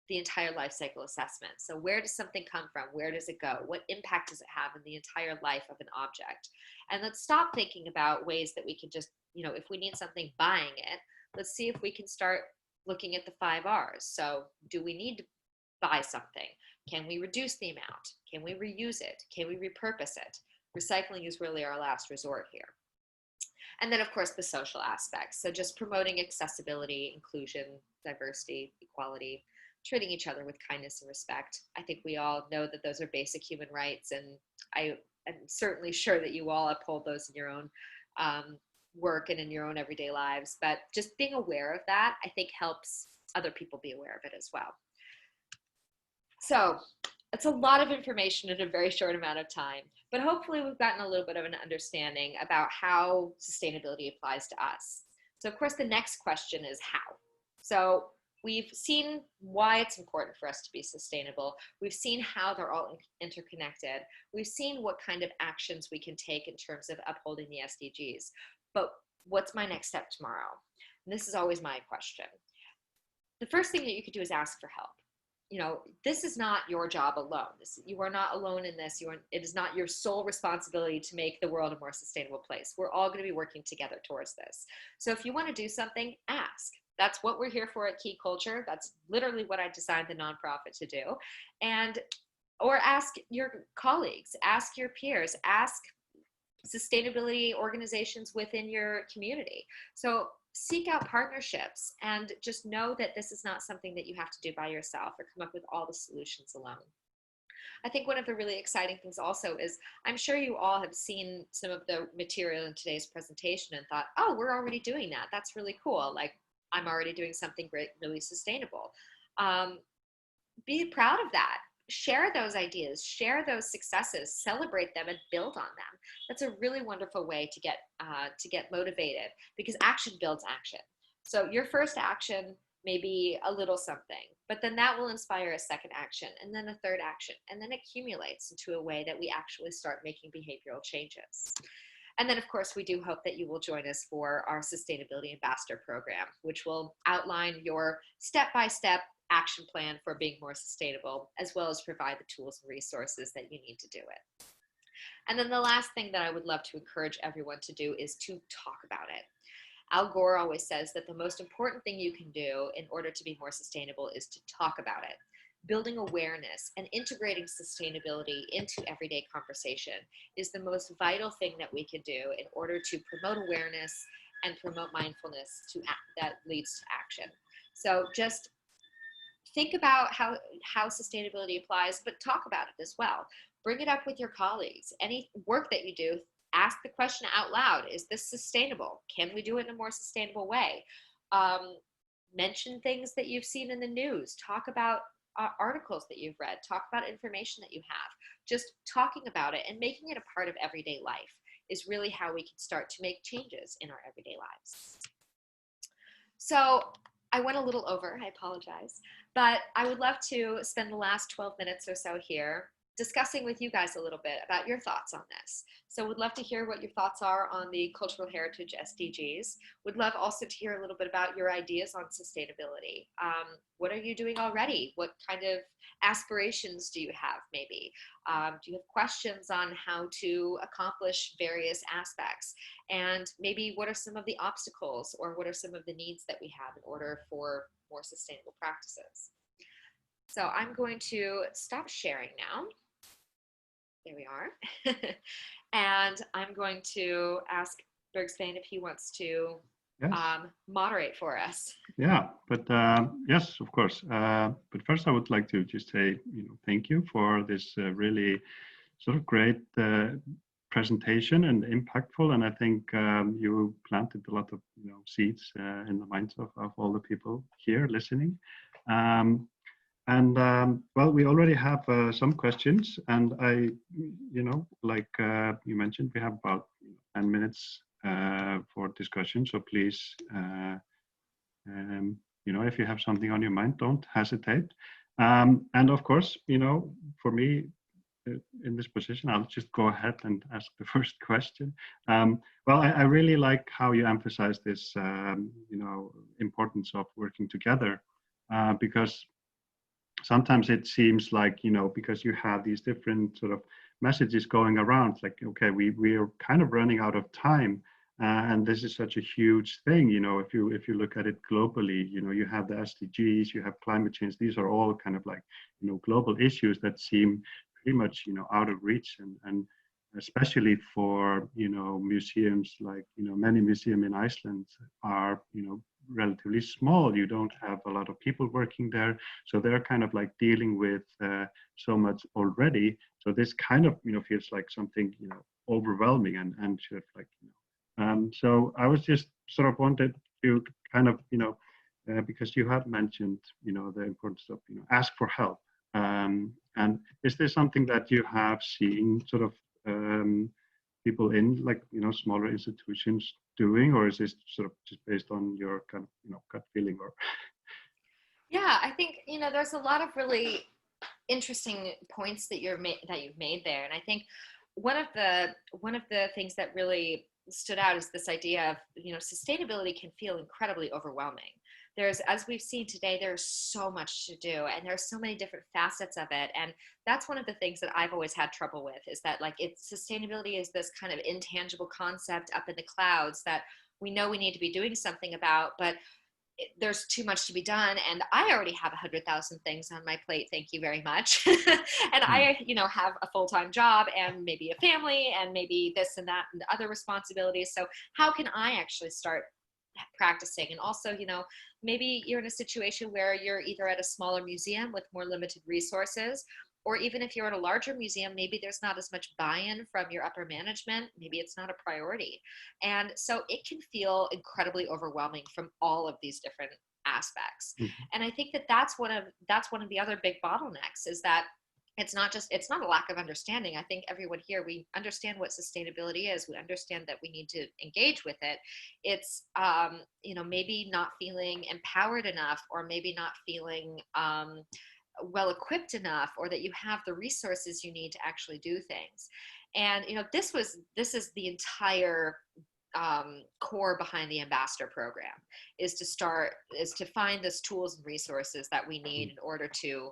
[SPEAKER 2] the entire life cycle assessment. So where does something come from? Where does it go? What impact does it have in the entire life of an object? And let's stop thinking about ways that we can just, if we need something, buying it. Let's see if we can start looking at the 5 R's. So do we need to buy something? Can we reduce the amount? Can we reuse it? Can we repurpose it? Recycling is really our last resort here. And then, of course, the social aspects. So just promoting accessibility, inclusion, diversity, equality, treating each other with kindness and respect. I think we all know that those are basic human rights, and I am certainly sure that you all uphold those in your own work and in your own everyday lives. But just being aware of that, I think, helps other people be aware of it as well. So it's a lot of information in a very short amount of time, but hopefully we've gotten a little bit of an understanding about how sustainability applies to us. So of course, the next question is how. So we've seen why it's important for us to be sustainable. We've seen how they're all interconnected. We've seen what kind of actions we can take in terms of upholding the SDGs. But what's my next step tomorrow? And this is always my question. The first thing that you could do is ask for help. This is not your job alone. You are not alone in this. It is not your sole responsibility to make the world a more sustainable place. We're all going to be working together towards this. So if you want to do something, ask. That's what we're here for at Key Culture. That's literally what I designed the nonprofit to do. Or ask your colleagues, ask your peers, ask sustainability organizations within your community. So seek out partnerships and just know that this is not something that you have to do by yourself or come up with all the solutions alone. I think one of the really exciting things also is I'm sure you all have seen some of the material in today's presentation and thought, oh, we're already doing that. That's really cool. Like, I'm already doing something great, really sustainable. Be proud of that. Share those ideas, share those successes, celebrate them, and build on them. That's a really wonderful way to get motivated, because action builds action. So your first action may be a little something, but then that will inspire a second action, and then a third action, and then accumulates into a way that we actually start making behavioral changes. And then, of course, we do hope that you will join us for our Sustainability Ambassador Program, which will outline your step-by-step action plan for being more sustainable, as well as provide the tools and resources that you need to do it. And then the last thing that I would love to encourage everyone to do is to talk about it. Al Gore always says that the most important thing you can do in order to be more sustainable is to talk about it. Building awareness and integrating sustainability into everyday conversation is the most vital thing that we can do in order to promote awareness and promote mindfulness that leads to action. So just think about how sustainability applies, but talk about it as well. Bring it up with your colleagues. Any work that you do, ask the question out loud. Is this sustainable? Can we do it in a more sustainable way? Mention things that you've seen in the news. Talk about articles that you've read. Talk about information that you have. Just talking about it and making it a part of everyday life is really how we can start to make changes in our everyday lives. So I went a little over, I apologize, but I would love to spend the last 12 minutes or so here discussing with you guys a little bit about your thoughts on this. So would love to hear what your thoughts are on the Cultural Heritage SDGs. Would love also to hear a little bit about your ideas on sustainability. What are you doing already? What kind of aspirations do you have maybe? Do you have questions on how to accomplish various aspects? And maybe what are some of the obstacles or what are some of the needs that we have in order for more sustainable practices? So I'm going to stop sharing now. There we are. And I'm going to ask Bergsvein if he wants to moderate for us.
[SPEAKER 1] Yeah, but yes, of course. But first I would like to just say, thank you for this really sort of great presentation and impactful. And I think you planted a lot of seeds in the minds of all the people here listening. Well, we already have some questions, and like you mentioned, we have about 10 minutes for discussion. So please if you have something on your mind, don't hesitate. And of course, for me, in this position, I'll just go ahead and ask the first question. Well, I really like how you emphasize this, importance of working together, because sometimes it seems like, because you have these different sort of messages going around, like, okay, we are kind of running out of time. And this is such a huge thing, if you look at it globally, you have the SDGs, you have climate change. These are all kind of like, global issues that seem pretty much, out of reach, and especially for, museums like, many museums in Iceland are, relatively small. You don't have a lot of people working there. So they're kind of like dealing with so much already. So this kind of, feels like something, overwhelming and should like, so I was just sort of wanted to kind of, because you had mentioned, the importance of, ask for help. And is this something that you have seen sort of people in like, smaller institutions doing, or is this sort of just based on your kind of, gut feeling? Or
[SPEAKER 2] Yeah, I think, there's a lot of really interesting points that you've made there. And I think one of the things that really stood out is this idea of, sustainability can feel incredibly overwhelming. As we've seen today, there's so much to do, and there's so many different facets of it. And that's one of the things that I've always had trouble with, is that like sustainability is this kind of intangible concept up in the clouds that we know we need to be doing something about, but there's too much to be done, and I already have 100,000 things on my plate, thank you very much. And I have a full-time job and maybe a family and maybe this and that and other responsibilities. So how can I actually start practicing? And also, maybe you're in a situation where you're either at a smaller museum with more limited resources, or even if you're at a larger museum, maybe there's not as much buy-in from your upper management. Maybe it's not a priority. And so it can feel incredibly overwhelming from all of these different aspects. Mm-hmm. And I think that's one of the other big bottlenecks, is that it's not a lack of understanding. I think everyone here, we understand what sustainability is. We understand that we need to engage with it. It's, maybe not feeling empowered enough, or maybe not feeling, well equipped enough, or that you have the resources you need to actually do things. And this is the entire core behind the ambassador program, is to find those tools and resources that we need in order to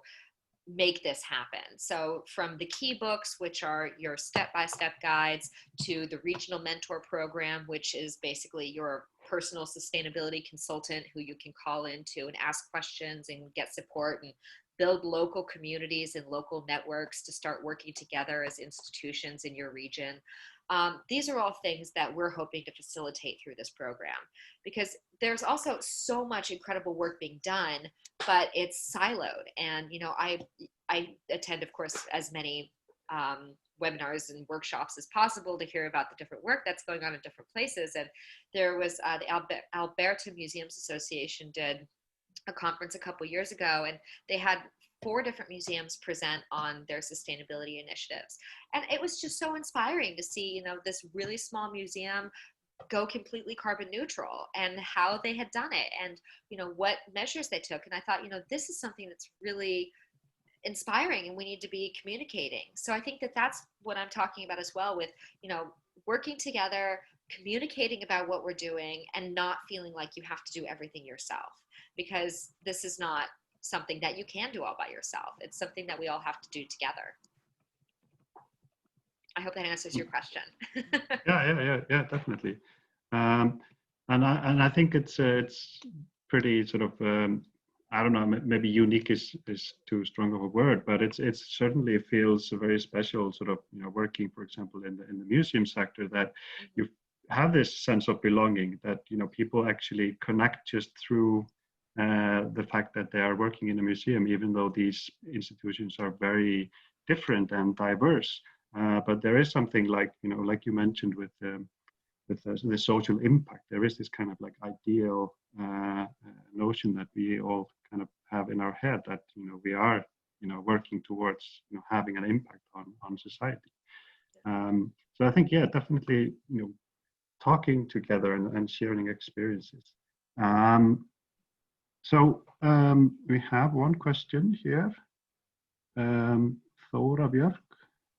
[SPEAKER 2] make this happen. So from the key books, which are your step-by-step guides, to the regional mentor program, which is basically your personal sustainability consultant who you can call into and ask questions and get support, and build local communities and local networks to start working together as institutions in your region. These are all things that we're hoping to facilitate through this program, because there's also so much incredible work being done, but it's siloed. And, I attend, of course, as many webinars and workshops as possible to hear about the different work that's going on in different places. And there was the Alberta Museums Association did a conference a couple years ago, and they had 4 different museums present on their sustainability initiatives. And it was just so inspiring to see, this really small museum go completely carbon neutral, and how they had done it, and, what measures they took. And I thought, this is something that's really inspiring, and we need to be communicating. So I think that that's what I'm talking about as well, with, working together, communicating about what we're doing, and not feeling like you have to do everything yourself, because this is not something that you can do all by yourself. It's something that we all have to do together. I hope that answers your question.
[SPEAKER 1] Yeah, definitely. And I think it's pretty sort of, I don't know, maybe unique is too strong of a word, but it's certainly feels very special, sort of, working, for example, in the museum sector, that you have this sense of belonging, that, people actually connect just through the fact that they are working in a museum, even though these institutions are very different and diverse. But there is something like, like you mentioned with the social impact, there is this kind of like ideal notion that we all kind of have in our head, that, we are, working towards, having an impact on society. So I think, yeah, definitely, talking together and sharing experiences. So we have one question here. Þóra Björk.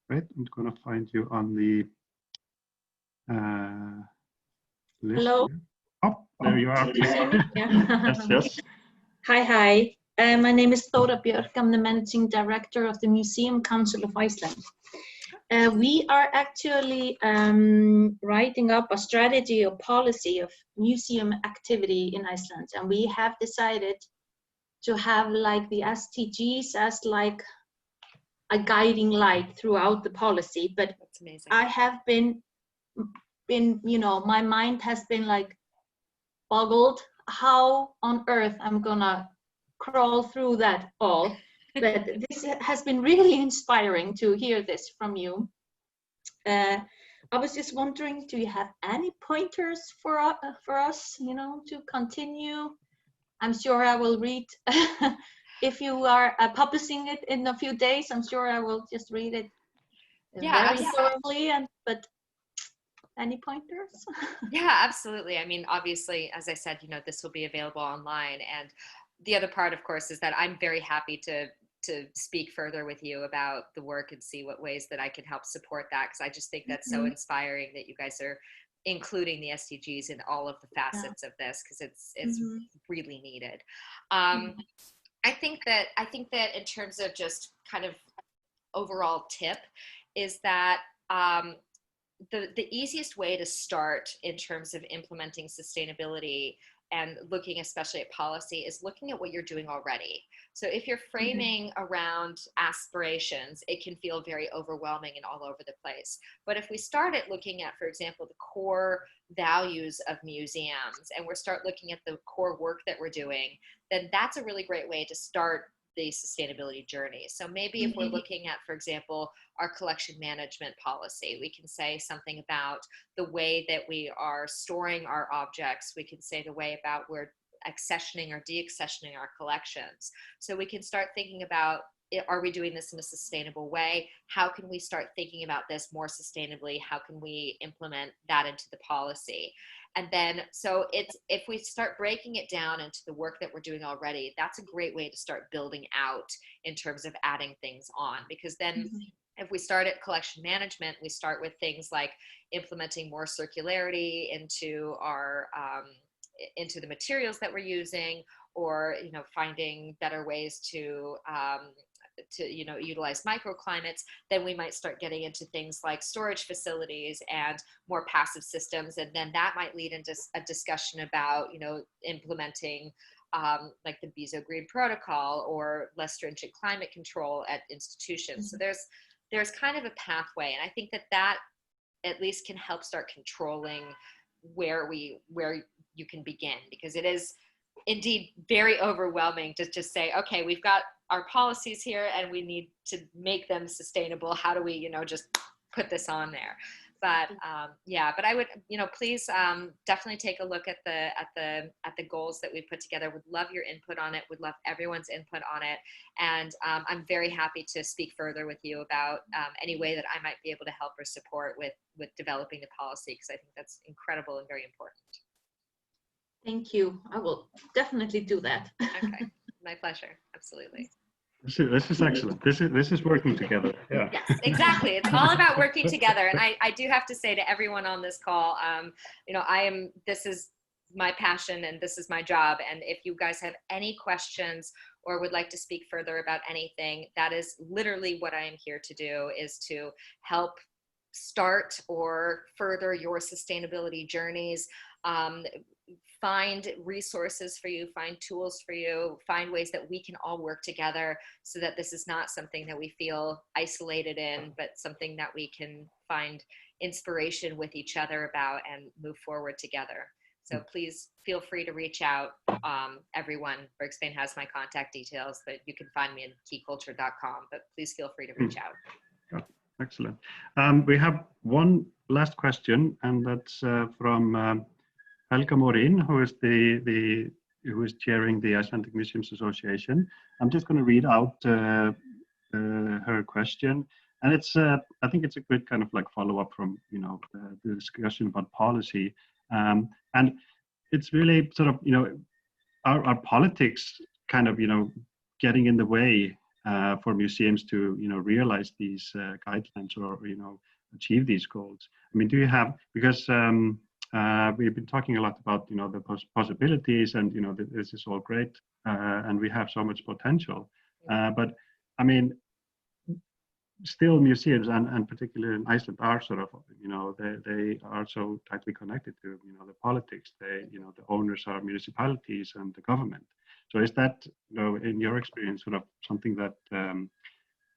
[SPEAKER 1] Wait, I'm going to find you on the list.
[SPEAKER 3] Hello.
[SPEAKER 1] Here. Oh, there you are.
[SPEAKER 3] Yeah.
[SPEAKER 1] Yes.
[SPEAKER 3] Hi. My name is Þóra Björk. I'm the Managing Director of the Museum Council of Iceland. We are actually writing up a strategy or policy of museum activity in Iceland, and we have decided to have like the SDGs as like a guiding light throughout the policy. But
[SPEAKER 2] That's amazing.
[SPEAKER 3] I have been, you know, my mind has been like boggled how on earth I'm gonna crawl through that all. But this has been really inspiring to hear this from you. I was just wondering, do you have any pointers for us, you know, to continue? I'm sure I will read. If you are publishing it in a few days, I'm sure I will just read it very thoroughly. But any pointers?
[SPEAKER 2] Yeah, absolutely. I mean, obviously, as I said, you know, this will be available online. And the other part, of course, is that I'm very happy to speak further with you about the work and see what ways that I can help support that, because I just think that's so inspiring that you guys are including the SDGs in all of the facets of this, because it's really needed. I think that in terms of just kind of overall tip is that the easiest way to start in terms of implementing sustainability and looking especially at policy is looking at what you're doing already. So if you're framing around aspirations, it can feel very overwhelming and all over the place. But if we start at looking at, for example, the core values of museums, and we start looking at the core work that we're doing, then that's a really great way to start the sustainability journey. So maybe if we're looking at, for example, our collection management policy, we can say something about the way that we are storing our objects. We can say the way about we're accessioning or deaccessioning our collections. So we can start thinking about, are we doing this in a sustainable way? How can we start thinking about this more sustainably? How can we implement that into the policy? And then, so if we start breaking it down into the work that we're doing already, that's a great way to start building out in terms of adding things on. Because then if we start at collection management, we start with things like implementing more circularity into our, into the materials that we're using, or, you know, finding better ways to you know, utilize microclimates, then we might start getting into things like storage facilities and more passive systems. And then that might lead into a discussion about, you know, implementing like the BISO Green Protocol or less stringent climate control at institutions. So there's kind of a pathway. And I think that at least can help start controlling where you can begin, because it is indeed very overwhelming to just say, okay, we've got our policies here and we need to make them sustainable. How do we, you know, just put this on there? But yeah, but I would, you know, please definitely take a look at the goals that we put together. Would love your input on it. Would love everyone's input on it. And I'm very happy to speak further with you about any way that I might be able to help or support with developing the policy, because I think that's incredible and very important.
[SPEAKER 3] Thank you. I will definitely do that.
[SPEAKER 2] Okay, my pleasure. Absolutely.
[SPEAKER 1] This is excellent. This is working together. Yeah.
[SPEAKER 2] Yes, exactly. It's all about working together. And I do have to say to everyone on this call, you know, this is my passion and this is my job. And if you guys have any questions or would like to speak further about anything, that is literally what I am here to do, is to help start or further your sustainability journeys. Find resources for you, find tools for you, find ways that we can all work together so that this is not something that we feel isolated in, but something that we can find inspiration with each other about and move forward together. So please feel free to reach out, everyone. Bergsvein has my contact details, but you can find me at keyculture.com, but please feel free to reach out.
[SPEAKER 1] Yeah, excellent. We have one last question, and that's from Helga Morin, who is chairing the Icelandic Museums Association. I'm just going to read out her question, and it's I think it's a good kind of like follow-up from, you know, the discussion about policy, and it's really sort of, you know, are politics kind of, getting in the way for museums to, realize these guidelines or, achieve these goals? I mean, do you have, because we've been talking a lot about, the possibilities and, this is all great and we have so much potential. But I mean, still museums and particularly in Iceland are sort of, they are so tightly connected to, the politics. They, the owners are municipalities and the government. So is that, in your experience, sort of something that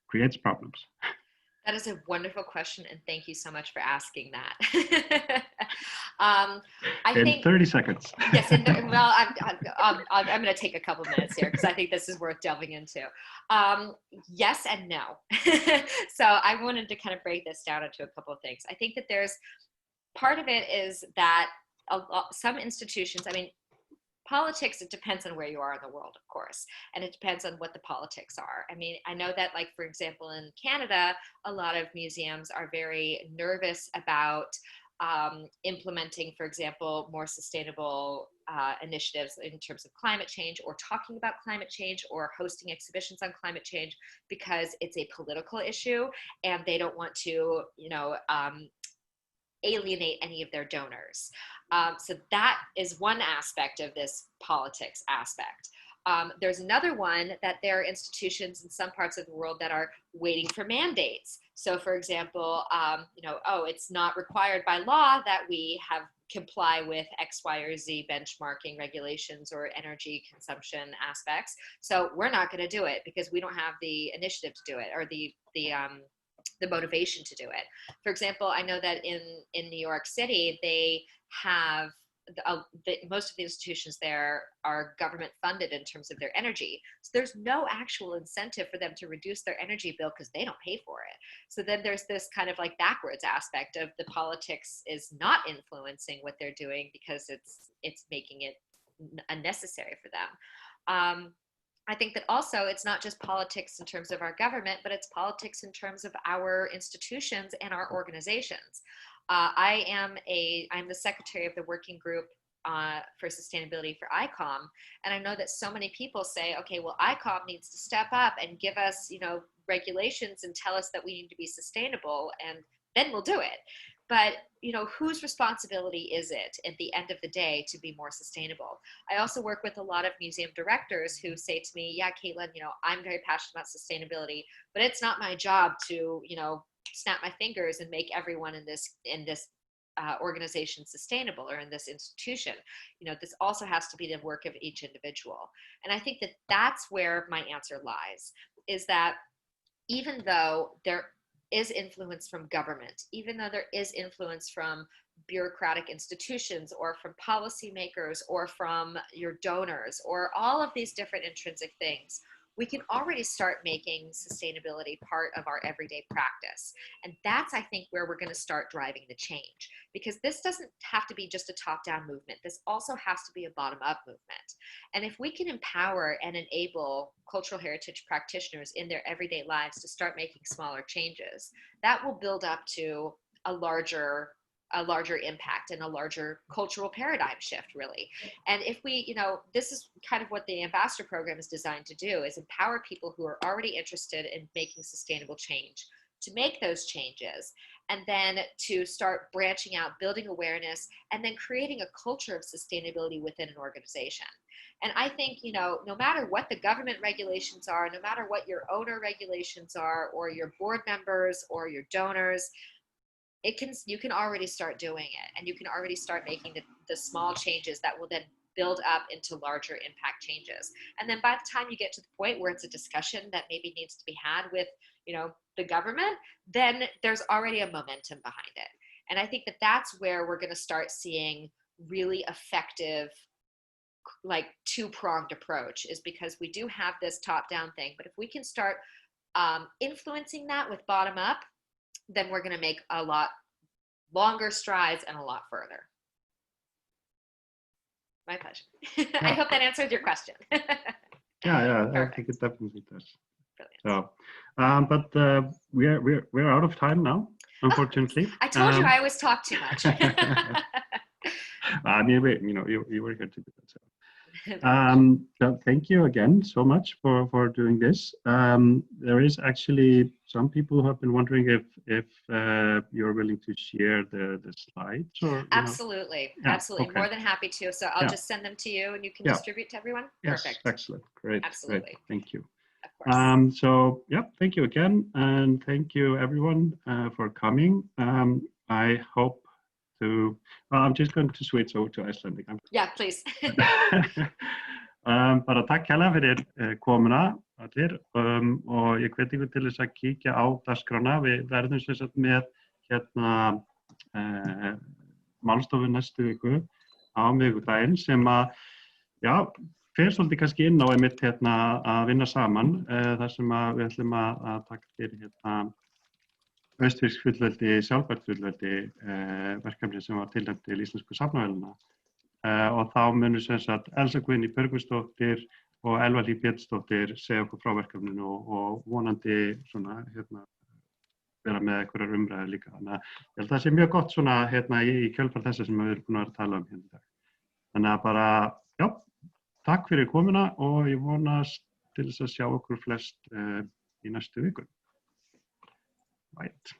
[SPEAKER 1] creates problems?
[SPEAKER 2] That is a wonderful question, and thank you so much for asking that. I think
[SPEAKER 1] 30 seconds.
[SPEAKER 2] Yes, well, I'm going to take a couple minutes here because I think this is worth delving into. Yes and no. So I wanted to kind of break this down into a couple of things. I think that there's part of it is that some institutions, I mean, politics, it depends on where you are in the world, of course, and it depends on what the politics are. I mean, I know that, like, for example, in Canada, a lot of museums are very nervous about implementing, for example, more sustainable initiatives in terms of climate change, or talking about climate change, or hosting exhibitions on climate change, because it's a political issue and they don't want to, alienate any of their donors. So that is one aspect of this politics aspect. There's another one that there are institutions in some parts of the world that are waiting for mandates. So for example, it's not required by law that we have comply with X, Y, or Z benchmarking regulations or energy consumption aspects. So we're not going to do it because we don't have the initiative to do it, or the motivation to do it. For example, I know that in New York City, they have most of the institutions there are government funded in terms of their energy. So there's no actual incentive for them to reduce their energy bill because they don't pay for it. So then there's this kind of like backwards aspect of the politics is not influencing what they're doing because it's making it unnecessary for them. I think that also it's not just politics in terms of our government, but it's politics in terms of our institutions and our organizations. I'm the secretary of the working group for sustainability for ICOM, and I know that so many people say, okay, well, ICOM needs to step up and give us, regulations and tell us that we need to be sustainable, and then we'll do it. But, whose responsibility is it at the end of the day to be more sustainable? I also work with a lot of museum directors who say to me, yeah, Caitlin, I'm very passionate about sustainability, but it's not my job to, snap my fingers and make everyone in this organization sustainable, or in this institution. This also has to be the work of each individual. And I think that that's where my answer lies, is that even though there is influence from government, even though there is influence from bureaucratic institutions, or from policymakers, or from your donors, or all of these different intrinsic things, we can already start making sustainability part of our everyday practice. And that's, I think, where we're going to start driving the change, because this doesn't have to be just a top-down movement. This also has to be a bottom-up movement. And if we can empower and enable cultural heritage practitioners in their everyday lives to start making smaller changes, that will build up to a larger impact and a larger cultural paradigm shift, really. And if we, this is kind of what the ambassador program is designed to do, is empower people who are already interested in making sustainable change to make those changes, and then to start branching out, building awareness, and then creating a culture of sustainability within an organization. And I think, no matter what the government regulations are, no matter what your owner regulations are, or your board members, or your donors, you can already start doing it, and you can already start making the small changes that will then build up into larger impact changes. And then by the time you get to the point where it's a discussion that maybe needs to be had with, the government, then there's already a momentum behind it. And I think that that's where we're going to start seeing really effective, like, two-pronged approach, is because we do have this top-down thing, but if we can start influencing that with bottom-up, then we're going to make a lot longer strides and a lot further. My pleasure. Yeah. I hope that answered your question.
[SPEAKER 1] Yeah, I think it definitely does. Brilliant. So, but we're out of time now, unfortunately.
[SPEAKER 2] I told you I always talk too much.
[SPEAKER 1] I mean, you were here to do that. Thank you again so much for doing this. There is actually some people who have been wondering if you're willing to share the slides or
[SPEAKER 2] absolutely, absolutely.
[SPEAKER 1] Okay.
[SPEAKER 2] More than happy to. So I'll just send them to you and you can distribute to everyone.
[SPEAKER 1] Yes,
[SPEAKER 2] Perfect.
[SPEAKER 1] excellent, great,
[SPEAKER 2] Absolutely.
[SPEAKER 1] great. Thank you.
[SPEAKER 2] Of course.
[SPEAKER 1] So thank you again, and thank you everyone for coming. I hope to. Well, I'm just going to switch over to Icelandic.
[SPEAKER 2] Yeah, please.
[SPEAKER 1] Bara takk kærlega fyrir komuna allir og ég hvet ykkur til þess að kíkja á dagskrána. Við verðum sem sagt með Málstofu næstu viku á miðvikudaginn sem að fer svolítið kannski inn á einmitt að vinna saman þar sem að við ætlum að taka fyrir austfirsk fullveldi, sjálfbært fullveldi verkefni sem var tilnefnt til íslensku safnavélanna. Og þá munum sem sagt Elsa Guðný Björgvinsdóttir og Elva Hlíf Pétursdóttir segja okkur frá verkefninu og vonandi svona vera með einhverjar umræður líka. Þannig að ég held að það sé mjög gott svona í kjölfar þessa sem við erum búin að tala hérna í dag. Þannig að bara, takk fyrir komuna og ég vonast til þess að sjá okkur flest í næstu viku. Right.